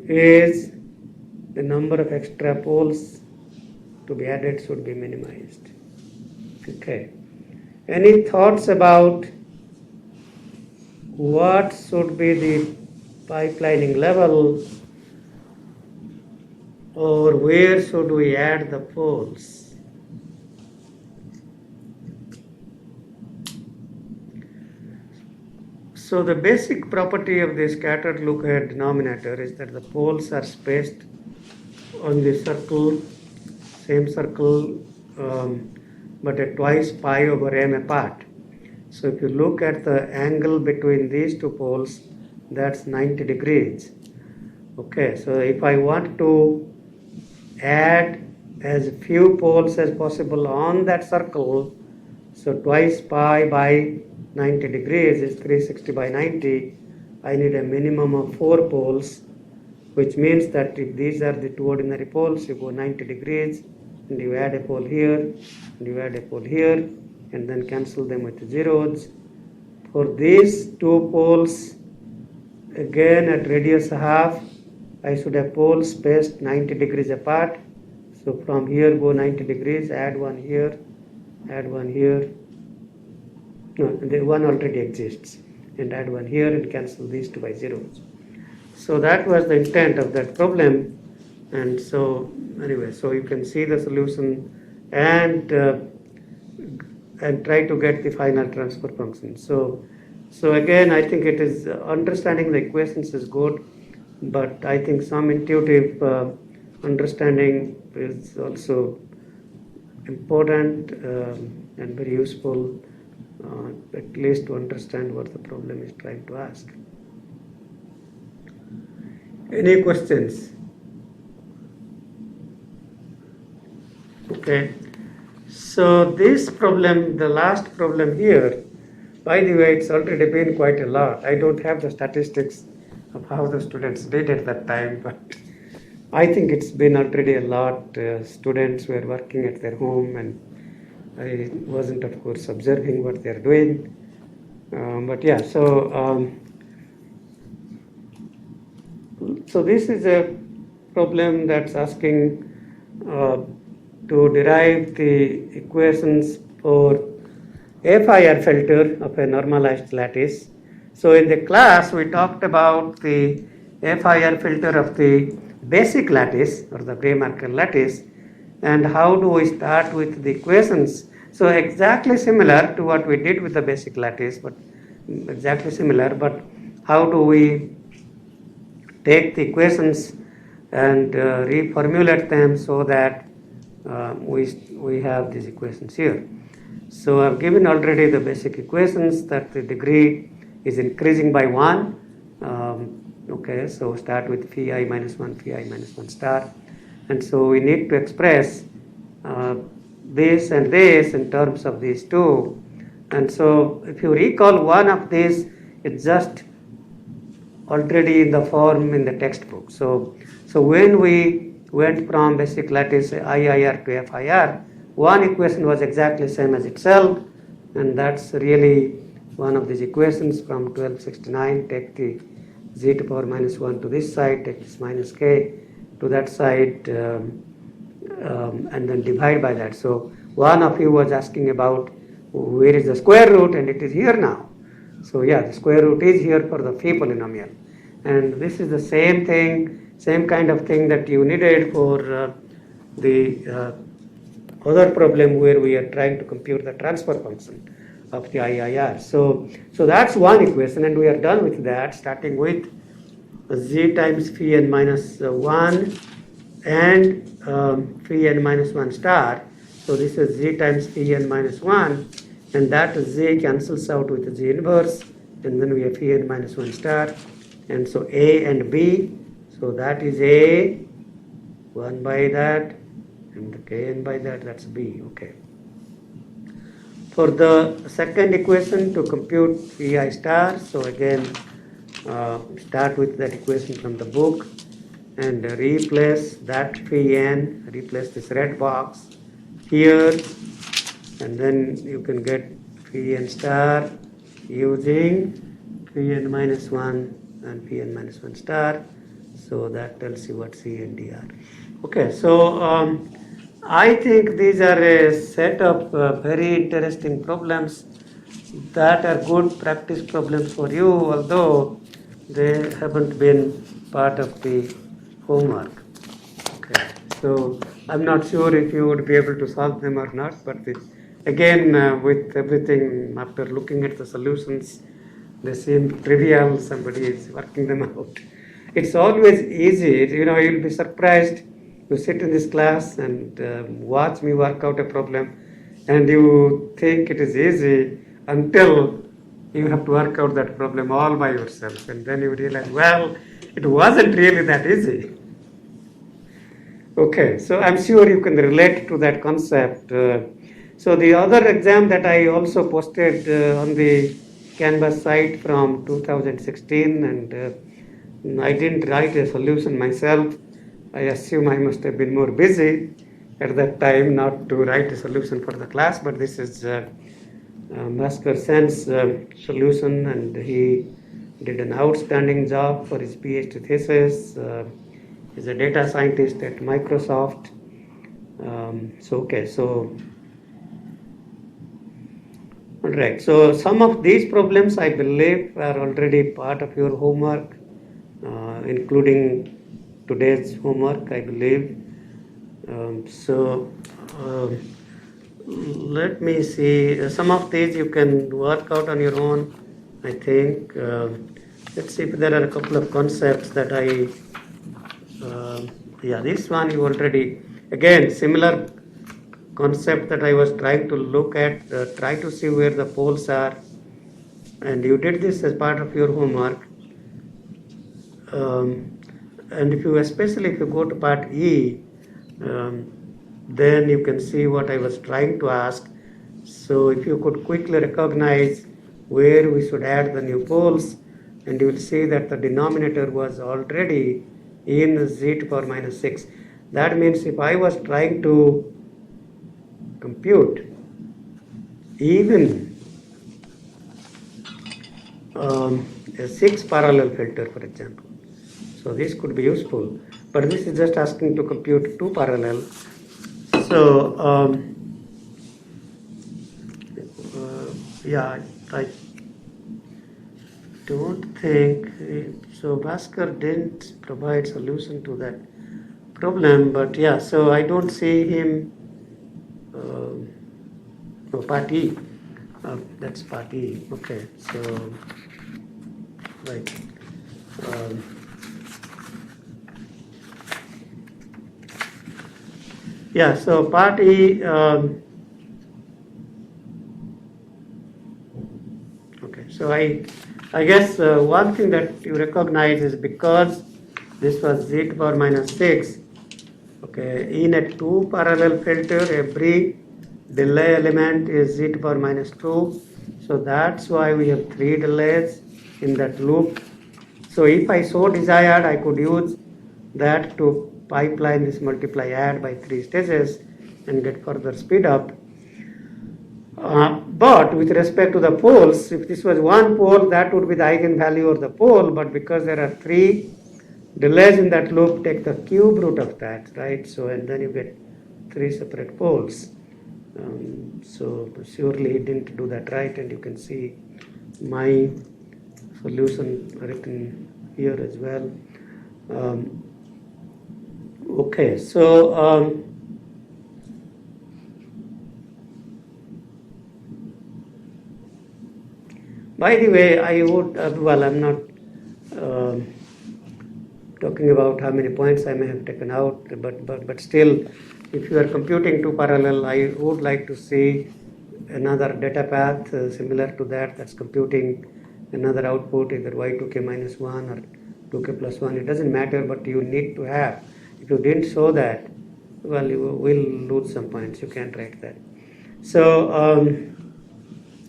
is the number of extra poles to be added should be minimized. Okay. Any thoughts about what should be the pipelining level, or where should we add the poles? So the basic property of the scattered locate denominator is that the poles are spaced on the circle, same circle, but at twice pi over m apart. So if you look at the angle between these two poles, that's 90 degrees. Okay, so if I want to add as few poles as possible on that circle, so twice pi by 90 degrees is 360 by 90. I need a minimum of 4 poles, which means that if these are the two ordinary poles, you go 90 degrees and you add a pole here and you add a pole here and then cancel them with zeros. For these two poles, again at radius half, I should have poles spaced 90 degrees apart. So from here go 90 degrees, add one here, add one here. No, the one already exists, and add one here and cancel these two by zeros. So that was the intent of that problem, and so anyway, so you can see the solution and try to get the final transfer function. So again, I think it is understanding the equations is good, but I think some intuitive understanding is also important and very useful, at least to understand what the problem is trying to ask. Any questions? Okay, so this problem, the last problem here, by the way, it's already been quite a lot. I don't have the statistics of how the students did at that time, but I think it's been already a lot. Students were working at their home, and I wasn't, of course, observing what they're doing. But yeah, so this is a problem that's asking to derive the equations for FIR filter of a normalized lattice. So in the class, we talked about the FIR filter of the basic lattice or the Bray-Markov lattice, and how do we start with the equations. So exactly similar to what we did with the basic lattice, but exactly similar, but how do we take the equations and reformulate them so that we have these equations here. So I've given already the basic equations that the degree is increasing by 1. Okay, so start with phi minus 1, phi minus 1 star. And so we need to express this and this in terms of these two. And so if you recall, one of these is just already in the form in the textbook. So when we went from basic lattice IIR to FIR, one equation was exactly same as itself, and that's really one of these equations from 1269. Take the z to power minus 1 to this side, take this minus k to that side, and then divide by that. So one of you was asking about where is the square root, and it is here now. So yeah, the square root is here for the phi polynomial, and this is the same thing, same kind of thing that you needed for the other problem where we are trying to compute the transfer function of the IIR. So that's one equation, and we are done with that, starting with z times phi n minus 1 and phi n minus 1 star. So this is z times phi n minus 1, and that z cancels out with z inverse, and then we have phi n minus 1 star, and so a and b. So that is a 1 by that, and the kn by that, that's b. Okay. For the second equation to compute phi star, so again start with that equation from the book and replace that phi n, replace this red box here, and then you can get phi n star using phi n minus 1 and phi n minus 1 star. So that tells you what C and D are. Okay, so I think these are a set of very interesting problems that are good practice problems for you, although they haven't been part of the homework. Okay, so I'm not sure if you would be able to solve them or not, but again, with everything, after looking at the solutions, they seem trivial. Somebody is working them out. It's always easy. You'll be surprised. You sit in this class and watch me work out a problem, and you think it is easy until you have to work out that problem all by yourself, and then you realize, well, it wasn't really that easy. Okay, so I'm sure you can relate to that concept. So the other exam that I also posted on the Canvas site from 2016, and I didn't write a solution myself. I assume I must have been more busy at that time not to write a solution for the class, but this is Bhaskar Sen's solution, and he did an outstanding job for his PhD thesis. He's a data scientist at Microsoft. All right, so some of these problems I believe are already part of your homework, including today's homework, I believe. Let me see. Some of these you can work out on your own, I think. Let's see if there are a couple of concepts that this one you already, again, similar concept that I was trying to look at, try to see where the poles are, and you did this as part of your homework. And especially if you go to part E, then you can see what I was trying to ask. So if you could quickly recognize where we should add the new poles, and you will see that the denominator was already in z to power minus 6. That means if I was trying to compute even a 6 parallel filter, for example, so this could be useful, but this is just asking to compute 2 parallel. So I don't think so. Bhaskar didn't provide solution to that problem, but yeah, so I don't see him. Part E. That's part E. Okay, so right. So part E, So I guess one thing that you recognize is because this was z to the power minus 6, okay, in a two parallel filter, every delay element is z to the power minus 2. So that's why we have 3 delays in that loop. So if I so desired, I could use that to pipeline this multiply add by 3 stages and get further speed up. But with respect to the poles, if this was one pole, that would be the eigenvalue of the pole, but because there are 3 delays in that loop, take the cube root of that, right? So, and then you get 3 separate poles. So surely he didn't do that right, and you can see my solution written here as well. Okay, so by the way, I would, well, I'm not talking about how many points I may have taken out, but still, if you are computing two parallel, I would like to see another data path similar to that, that's computing another output, either y2k minus 1 or 2k plus 1. It doesn't matter, but you need to have. If you didn't show that, well, you will lose some points. You can't write that. So,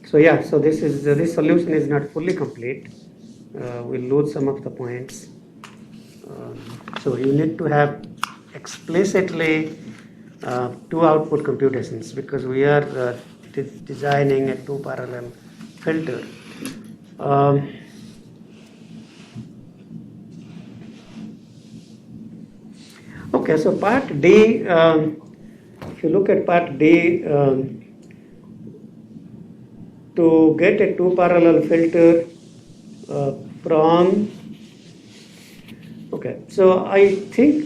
so yeah, so this solution is not fully complete. We'll lose some of the points. So you need to have explicitly 2 output computations, because we are designing a 2 parallel filter. Okay, so part D, if you look at part D, to get a 2 parallel filter from, okay, so I think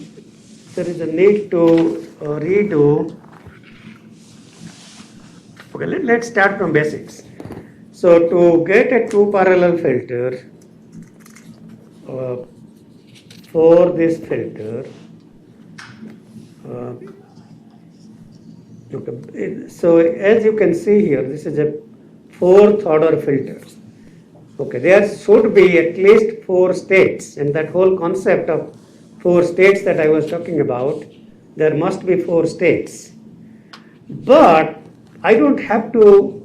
there is a need to redo. Okay, let's start from basics. So to get a 2 parallel filter for this filter, okay, so as you can see here, this is a 4th order filter. Okay, there should be at least 4 states, and that whole concept of 4 states that I was talking about, there must be 4 states. But I don't have to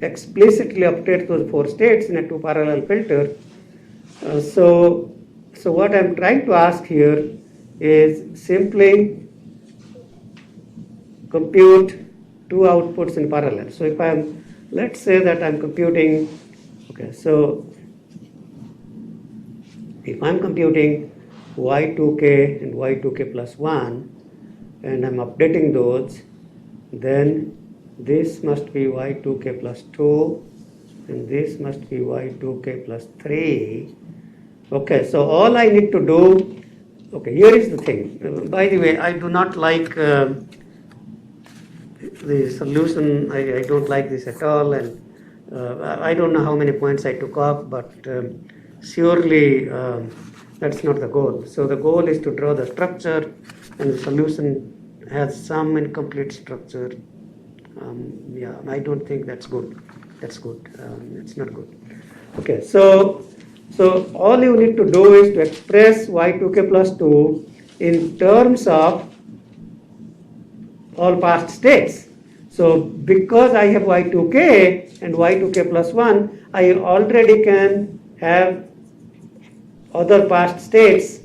explicitly update those 4 states in a 2 parallel filter. So what I'm trying to ask here is simply compute 2 outputs in parallel. So if let's say that I'm computing, okay, so if I'm computing y2k and y2k plus 1, and I'm updating those, then this must be y2k plus 2, and this must be y2k plus 3. Okay, so all I need to do, okay, here is the thing. By the way, I do not like the solution, I don't like this at all, and I don't know how many points I took off, but surely that's not the goal. So the goal is to draw the structure, and the solution has some incomplete structure. Yeah, I don't think that's good. That's good. It's not good. Okay, so all you need to do is to express y2k plus 2 in terms of all past states. So because I have y2k and y2k plus 1, I already can have other past states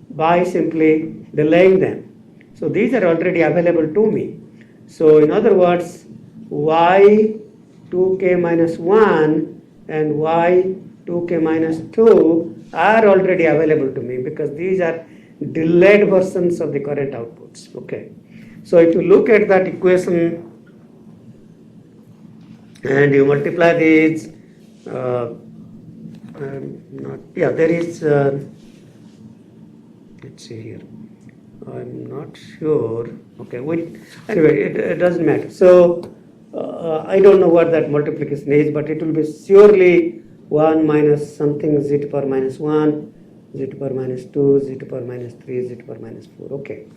by simply delaying them. So these are already available to me. So in other words, y2k minus 1 and y2k minus 2 are already available to me, because these are delayed versions of the current outputs. Okay. So if you look at that equation and you multiply these, there is, let's see here, I'm not sure. Okay, anyway, it doesn't matter. So I don't know what that multiplication is, but it will be surely 1 minus something z to the power minus 1, z to the power minus 2, z to the power minus 3, z to the power minus 4. Okay.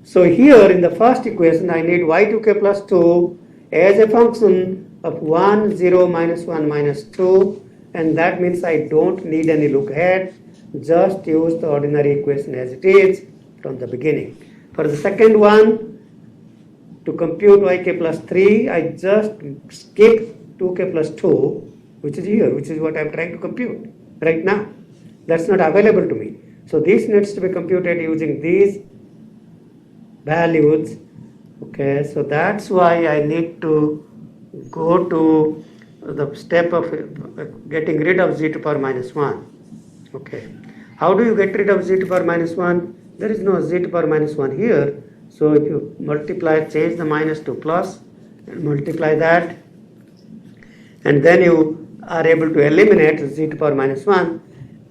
So here in the first equation, I need y2k plus 2 as a function of 1, 0, minus 1, minus 2, and that means I don't need any look ahead, just use the ordinary equation as it is from the beginning. For the second one, to compute yk plus 3, I just skip 2k plus 2, which is here, which is what I'm trying to compute right now. That's not available to me. So this needs to be computed using these values. Okay, so that's why I need to go to the step of getting rid of z to power minus 1. Okay, how do you get rid of z to power minus 1? There is no z to power minus 1 here. So if you multiply, change the minus to plus and multiply that, and then you are able to eliminate z to power minus 1.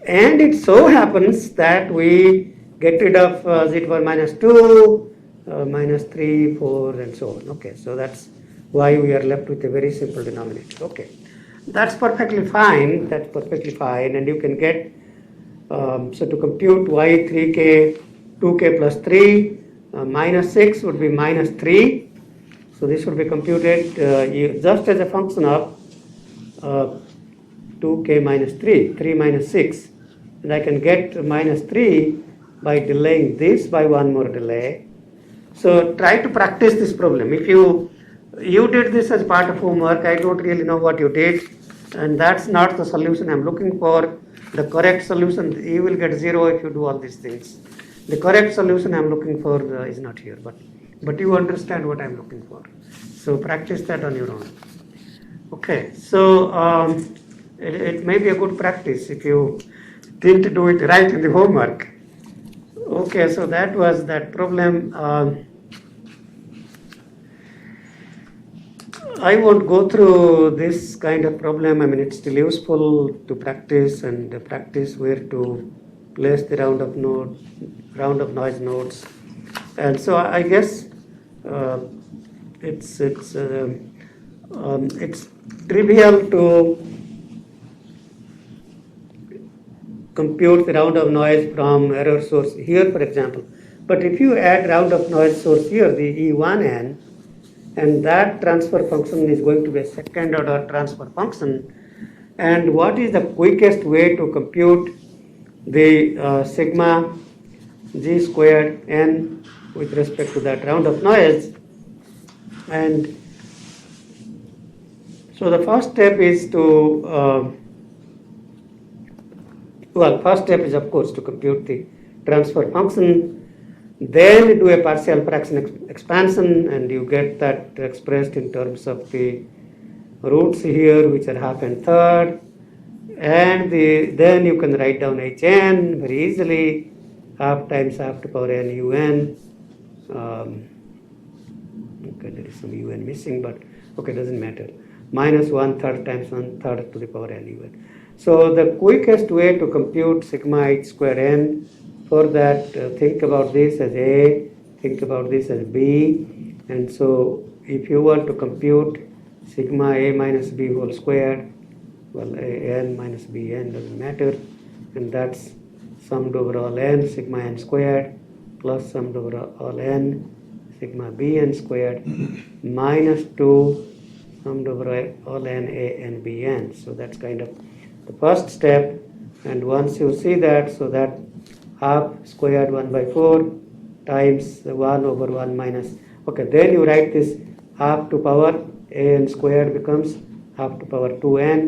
And it so happens that we get rid of z to power minus 2, minus 3, 4, and so on. Okay, so that's why we are left with a very simple denominator. Okay, that's perfectly fine. That's perfectly fine, and you can get so to compute y 3k 2k plus 3 minus 6 would be minus 3. So this would be computed just as a function of 2k minus 3, 3 minus 6, and I can get minus 3 by delaying this by one more delay. So try to practice this problem. If you did this as part of homework, I don't really know what you did, and that's not the solution I'm looking for. The correct solution, you will get 0 if you do all these things. The correct solution I'm looking for is not here, but you understand what I'm looking for. So practice that on your own. Okay, so it may be a good practice if you didn't do it right in the homework. Okay, so that was that problem. I won't go through this kind of problem. I mean, it's still useful to practice and practice where to place the round of noise nodes. And so I guess it's trivial to compute the round of noise from error source here, for example. But if you add round of noise source here, the E1n, and that transfer function is going to be a second order transfer function, and what is the quickest way to compute the sigma g squared n with respect to that round of noise? And so the first step is to first step is of course to compute the transfer function, then do a partial fraction expansion, and you get that expressed in terms of the roots here, which are half and third, and then you can write down hn very easily, half times half to power n un. Okay, there is some un missing, but okay, doesn't matter. Minus 1/3 times 1/3 to the power n un. So the quickest way to compute sigma h square n, for that think about this as a, think about this as b, and so if you want to compute sigma a minus b whole squared, well, a n minus b n doesn't matter, and that's summed over all n sigma n squared plus summed over all n sigma b n squared minus 2 summed over all n a n b n. So that's kind of the first step, and once you see that, so that half squared 1 by 4 times 1 over 1 minus, okay, then you write this half to power n squared becomes half to power 2n,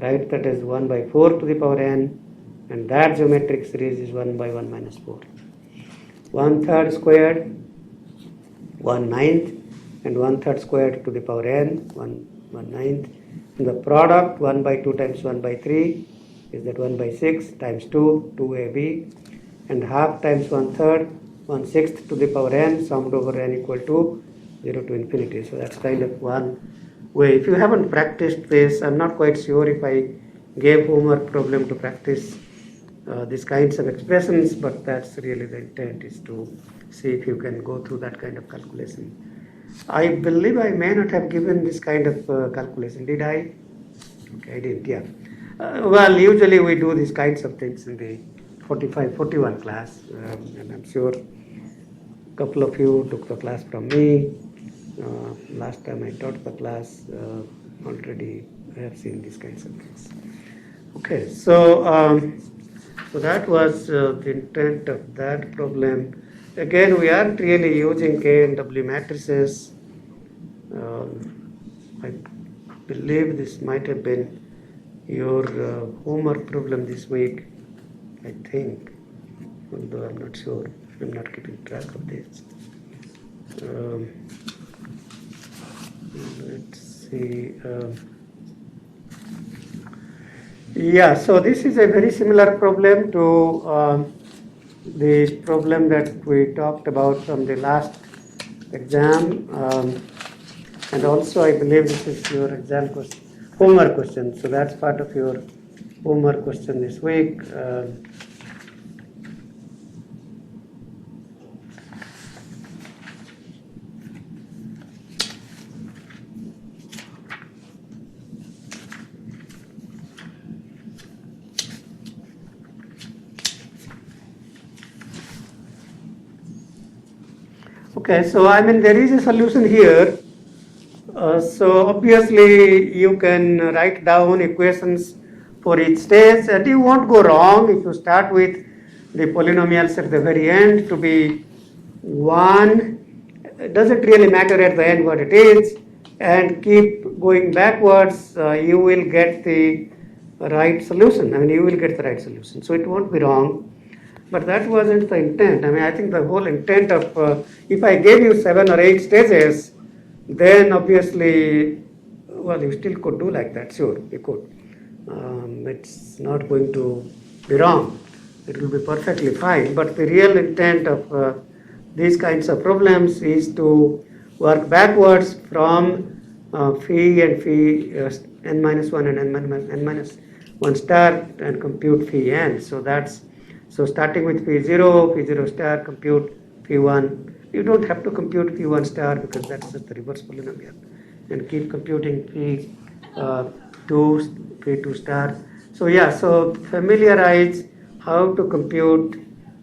right? That is 1 by 4 to the power n, and that geometric series is 1 by 1 minus 4. 1/3 squared 1/9, and 1/3 squared to the power n 1/9, and the product 1 by 2 times 1 by 3 is that 1 by 6 times 2, 2ab, and half times 1/3, 1/6 to the power n summed over n equal to 0 to infinity. So that's kind of one way. If you haven't practiced this, I'm not quite sure if I gave homework problem to practice these kinds of expressions, but that's really the intent, is to see if you can go through that kind of calculation. I believe I may not have given this kind of calculation, did I? Okay, I didn't, yeah. Well, usually we do these kinds of things in the 45-41 class, and I'm sure a couple of you took the class from me. Last time I taught the class, already I have seen these kinds of things. Okay, so that was the intent of that problem. Again, we aren't really using K and W matrices. I believe this might have been your homework problem this week, I think, although I'm not sure. I'm not keeping track of this. Let's see. Yeah, so this is a very similar problem to the problem that we talked about from the last exam. And also I believe this is your exam question, homework question. So that's part of your homework question this week. Okay, so I mean there is a solution here. So obviously you can write down equations for each stage, and you won't go wrong if you start with the polynomials at the very end to be 1. It doesn't really matter at the end what it is, and keep going backwards, you will get the right solution. I mean, you will get the right solution. So it won't be wrong. But that wasn't the intent. I mean, I think the whole intent of, if I gave you 7 or 8 stages, then obviously, well, you still could do like that, sure, you could. It's not going to be wrong. It will be perfectly fine. But the real intent of these kinds of problems is to work backwards from phi and phi n minus 1 and n minus 1 star and compute phi n. So starting with phi 0 star, compute phi 1. You don't have to compute phi 1 star because that's just the reverse polynomial. And keep computing phi 2 star. So yeah, so familiarize how to compute.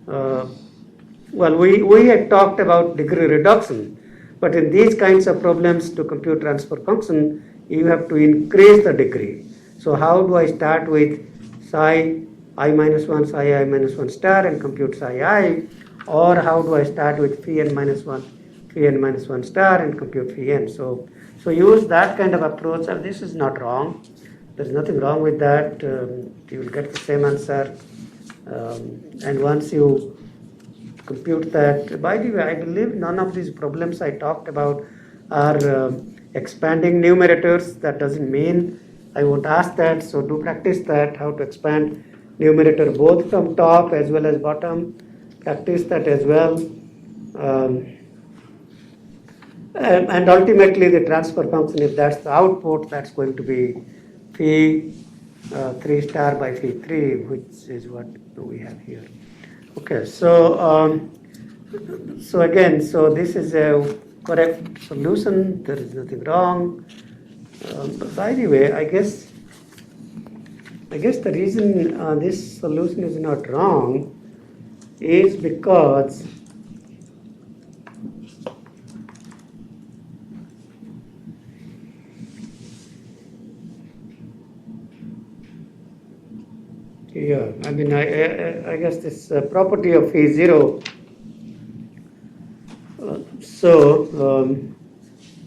Well, we had talked about degree reduction, but in these kinds of problems to compute transfer function, you have to increase the degree. So how do I start with psi I minus 1, psi I minus 1 star and compute psi I? Or how do I start with phi n minus 1, phi n minus 1 star and compute phi n? So use that kind of approach, and this is not wrong. There's nothing wrong with that. You will get the same answer. And once you compute that, by the way, I believe none of these problems I talked about are expanding numerators. That doesn't mean I won't ask that. So do practice that, how to expand numerator both from top as well as bottom. Practice that as well. And ultimately the transfer function, if that's the output, that's going to be phi 3 star by phi 3, which is what we have here. Okay, so again, so this is a correct solution. There is nothing wrong. But by the way, I guess the reason this solution is not wrong is because yeah, I mean, I guess this property of phi 0.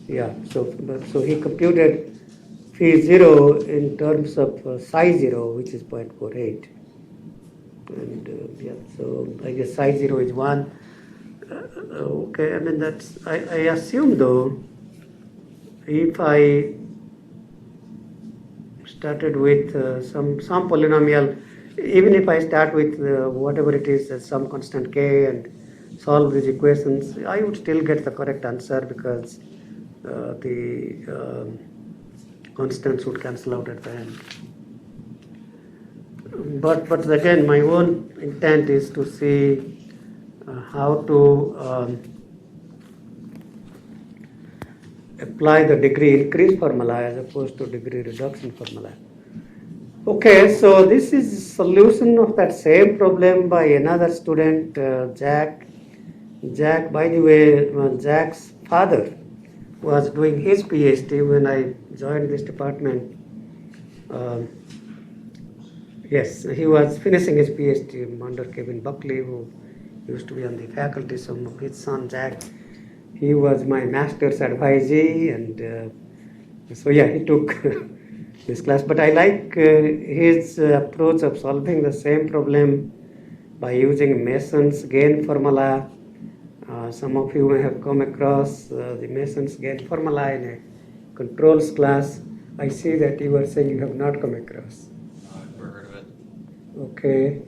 Yeah, so he computed phi 0 in terms of psi 0, which is 0.48. And yeah, so I guess psi 0 is 1. Okay, I mean, that's, I assume though, if I started with some polynomial, even if I start with whatever it is, some constant k, and solve these equations, I would still get the correct answer because the constants would cancel out at the end. But again, my own intent is to see how to apply the degree increase formula as opposed to degree reduction formula. Okay, so this is solution of that same problem by another student, Jack. Jack, by the way, Jack's father was doing his PhD when I joined this department. Um, yes, he was finishing his PhD under Kevin Buckley, who used to be on the faculty. So his son Jack, he was my master's advisee, and so yeah, he took this class. But I like his approach of solving the same problem by using Mason's gain formula. Some of you may have come across the Mason's gain formula in a controls class. I see that you were saying you have not come across. I've never heard of it. Okay.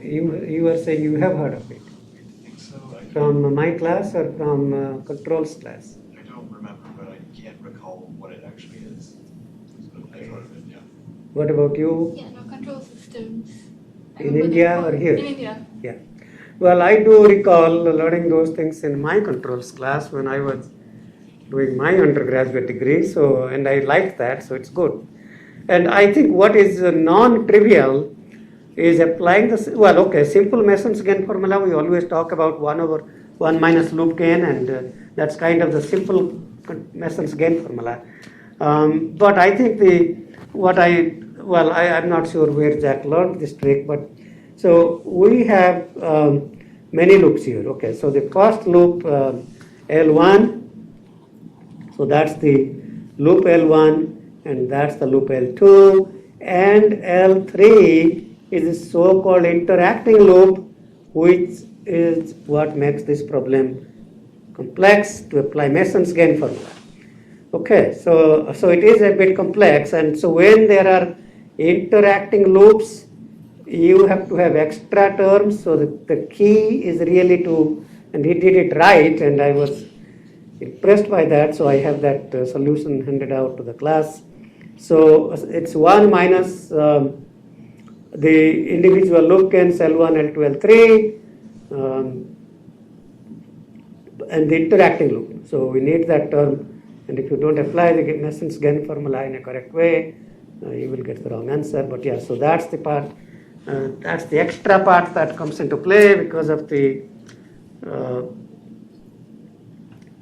You were saying you have heard of it. I think so. From my class or from controls class? I don't remember, but I can't recall what it actually is. So I've heard of it, yeah. What about you? Yeah, no control systems. I In remember India that or here? In India. Yeah. Well, I do recall learning those things in my controls class when I was doing my undergraduate degree. So, and I liked that, so it's good. And I think what is non-trivial is applying the, well, okay, simple Mason's gain formula. We always talk about 1 over 1 minus loop gain, and that's kind of the simple Mason's gain formula. But I think I'm not sure where Jack learned this trick, but so we have many loops here. Okay, so the first loop L1, so that's the loop L1, and that's the loop L2, and L3 is a so-called interacting loop, which is what makes this problem complex to apply Mason's gain formula. Okay, so it is a bit complex, and so when there are interacting loops, you have to have extra terms. So the key is really to, and he did it right, and I was impressed by that. So I have that solution handed out to the class. So it's 1 minus the individual loop gains L1, L2, L3, and the interacting loop. So we need that term, and if you don't apply the Mason's gain formula in a correct way, you will get the wrong answer. But yeah, so that's the part. That's the extra part that comes into play because of the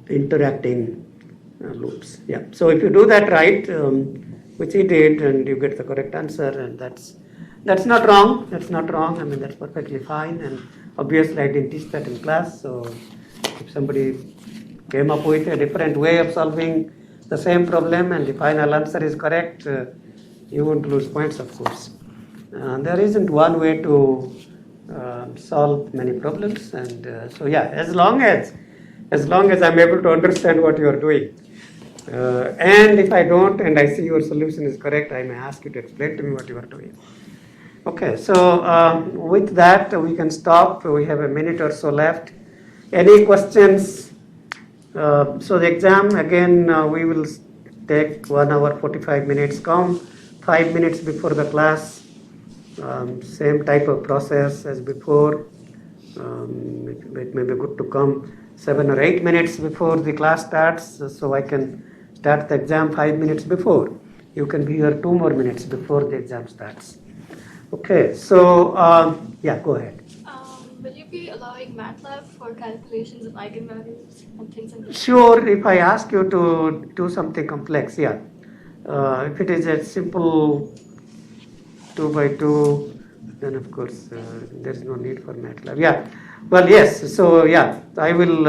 interacting loops. Yeah. So if you do that right, which he did, and you get the correct answer, and that's not wrong. That's not wrong. I mean, that's perfectly fine. And obviously, I didn't teach that in class. So if somebody came up with a different way of solving the same problem, and the final answer is correct, you won't lose points, of course. There isn't one way to solve many problems, and so yeah, as long as I'm able to understand what you are doing, and if I don't and I see your solution is correct, I may ask you to explain to me what you are doing. Okay, so with that we can stop. We have a minute or so left. Any questions? So the exam again, we will take 1 hour 45 minutes. Come 5 minutes before the class. Same type of process as before. It may be good to come 7 or 8 minutes before the class starts, so I can start the exam 5 minutes before. You can be here 2 more minutes before the exam starts. Okay, so yeah, go ahead. Will you be allowing MATLAB for calculations of eigenvalues and things like that? Sure, if I ask you to do something complex, yeah. If it is a simple 2 by 2, then of course there is no need for MATLAB. Yeah, well, yes, so yeah, I will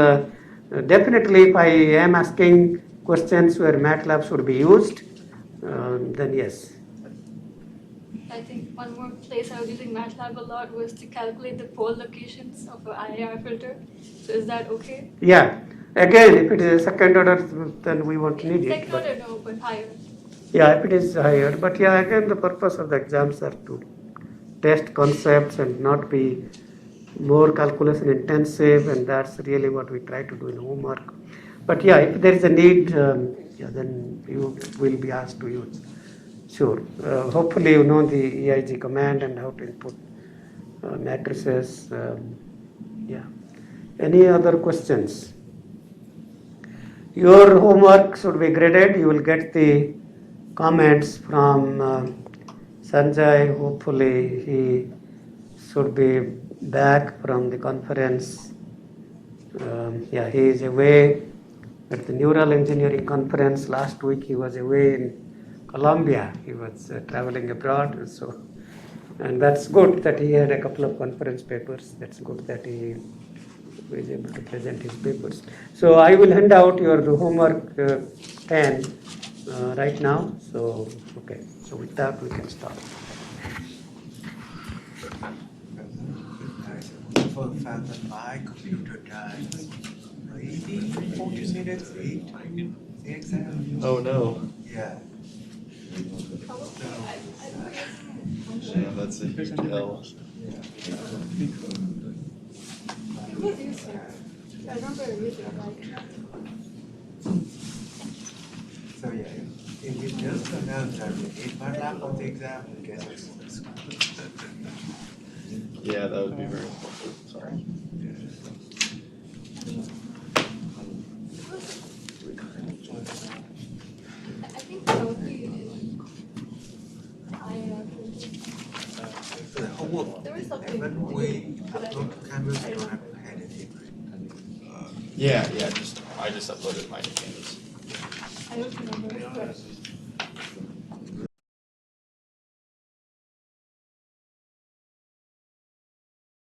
definitely, if I am asking questions where MATLAB should be used, then yes. I think one more place I was using MATLAB a lot was to calculate the pole locations of an IIR filter. So is that okay? Yeah, again, if it is a second order, then we won't need it. Second order, no, but higher. Yeah, if it is higher, but yeah, again, the purpose of the exams are to test concepts and not be more calculation intensive, and that's really what we try to do in homework. But yeah, if there is a need, then you will be asked to use. Sure. Hopefully you know the EIG command and how to input matrices. Yeah. Any other questions? Your homework should be graded. You will get the comments from Sanjay. Hopefully he should be back from the conference. Yeah, he is away at the Neural Engineering Conference last week. He was away in Colombia. He was traveling abroad. So, and that's good that he had a couple of conference papers. That's good that he was able to present his papers. So I will hand out your homework pen right now. So, okay. So with that, we can start. For the fact that my computer died maybe 40 minutes late. The exam. Oh no. Yeah. Yeah, that's a huge L. It was useful. I remember using it like. So yeah, if you just announce that if my lap on the exam, I guess it's Yeah, that would be very helpful. Sorry. I think probably for the homework. there was something. When we upload to Canvas, you don't have to add it in. Yeah, I just uploaded my Canvas. I don't remember. But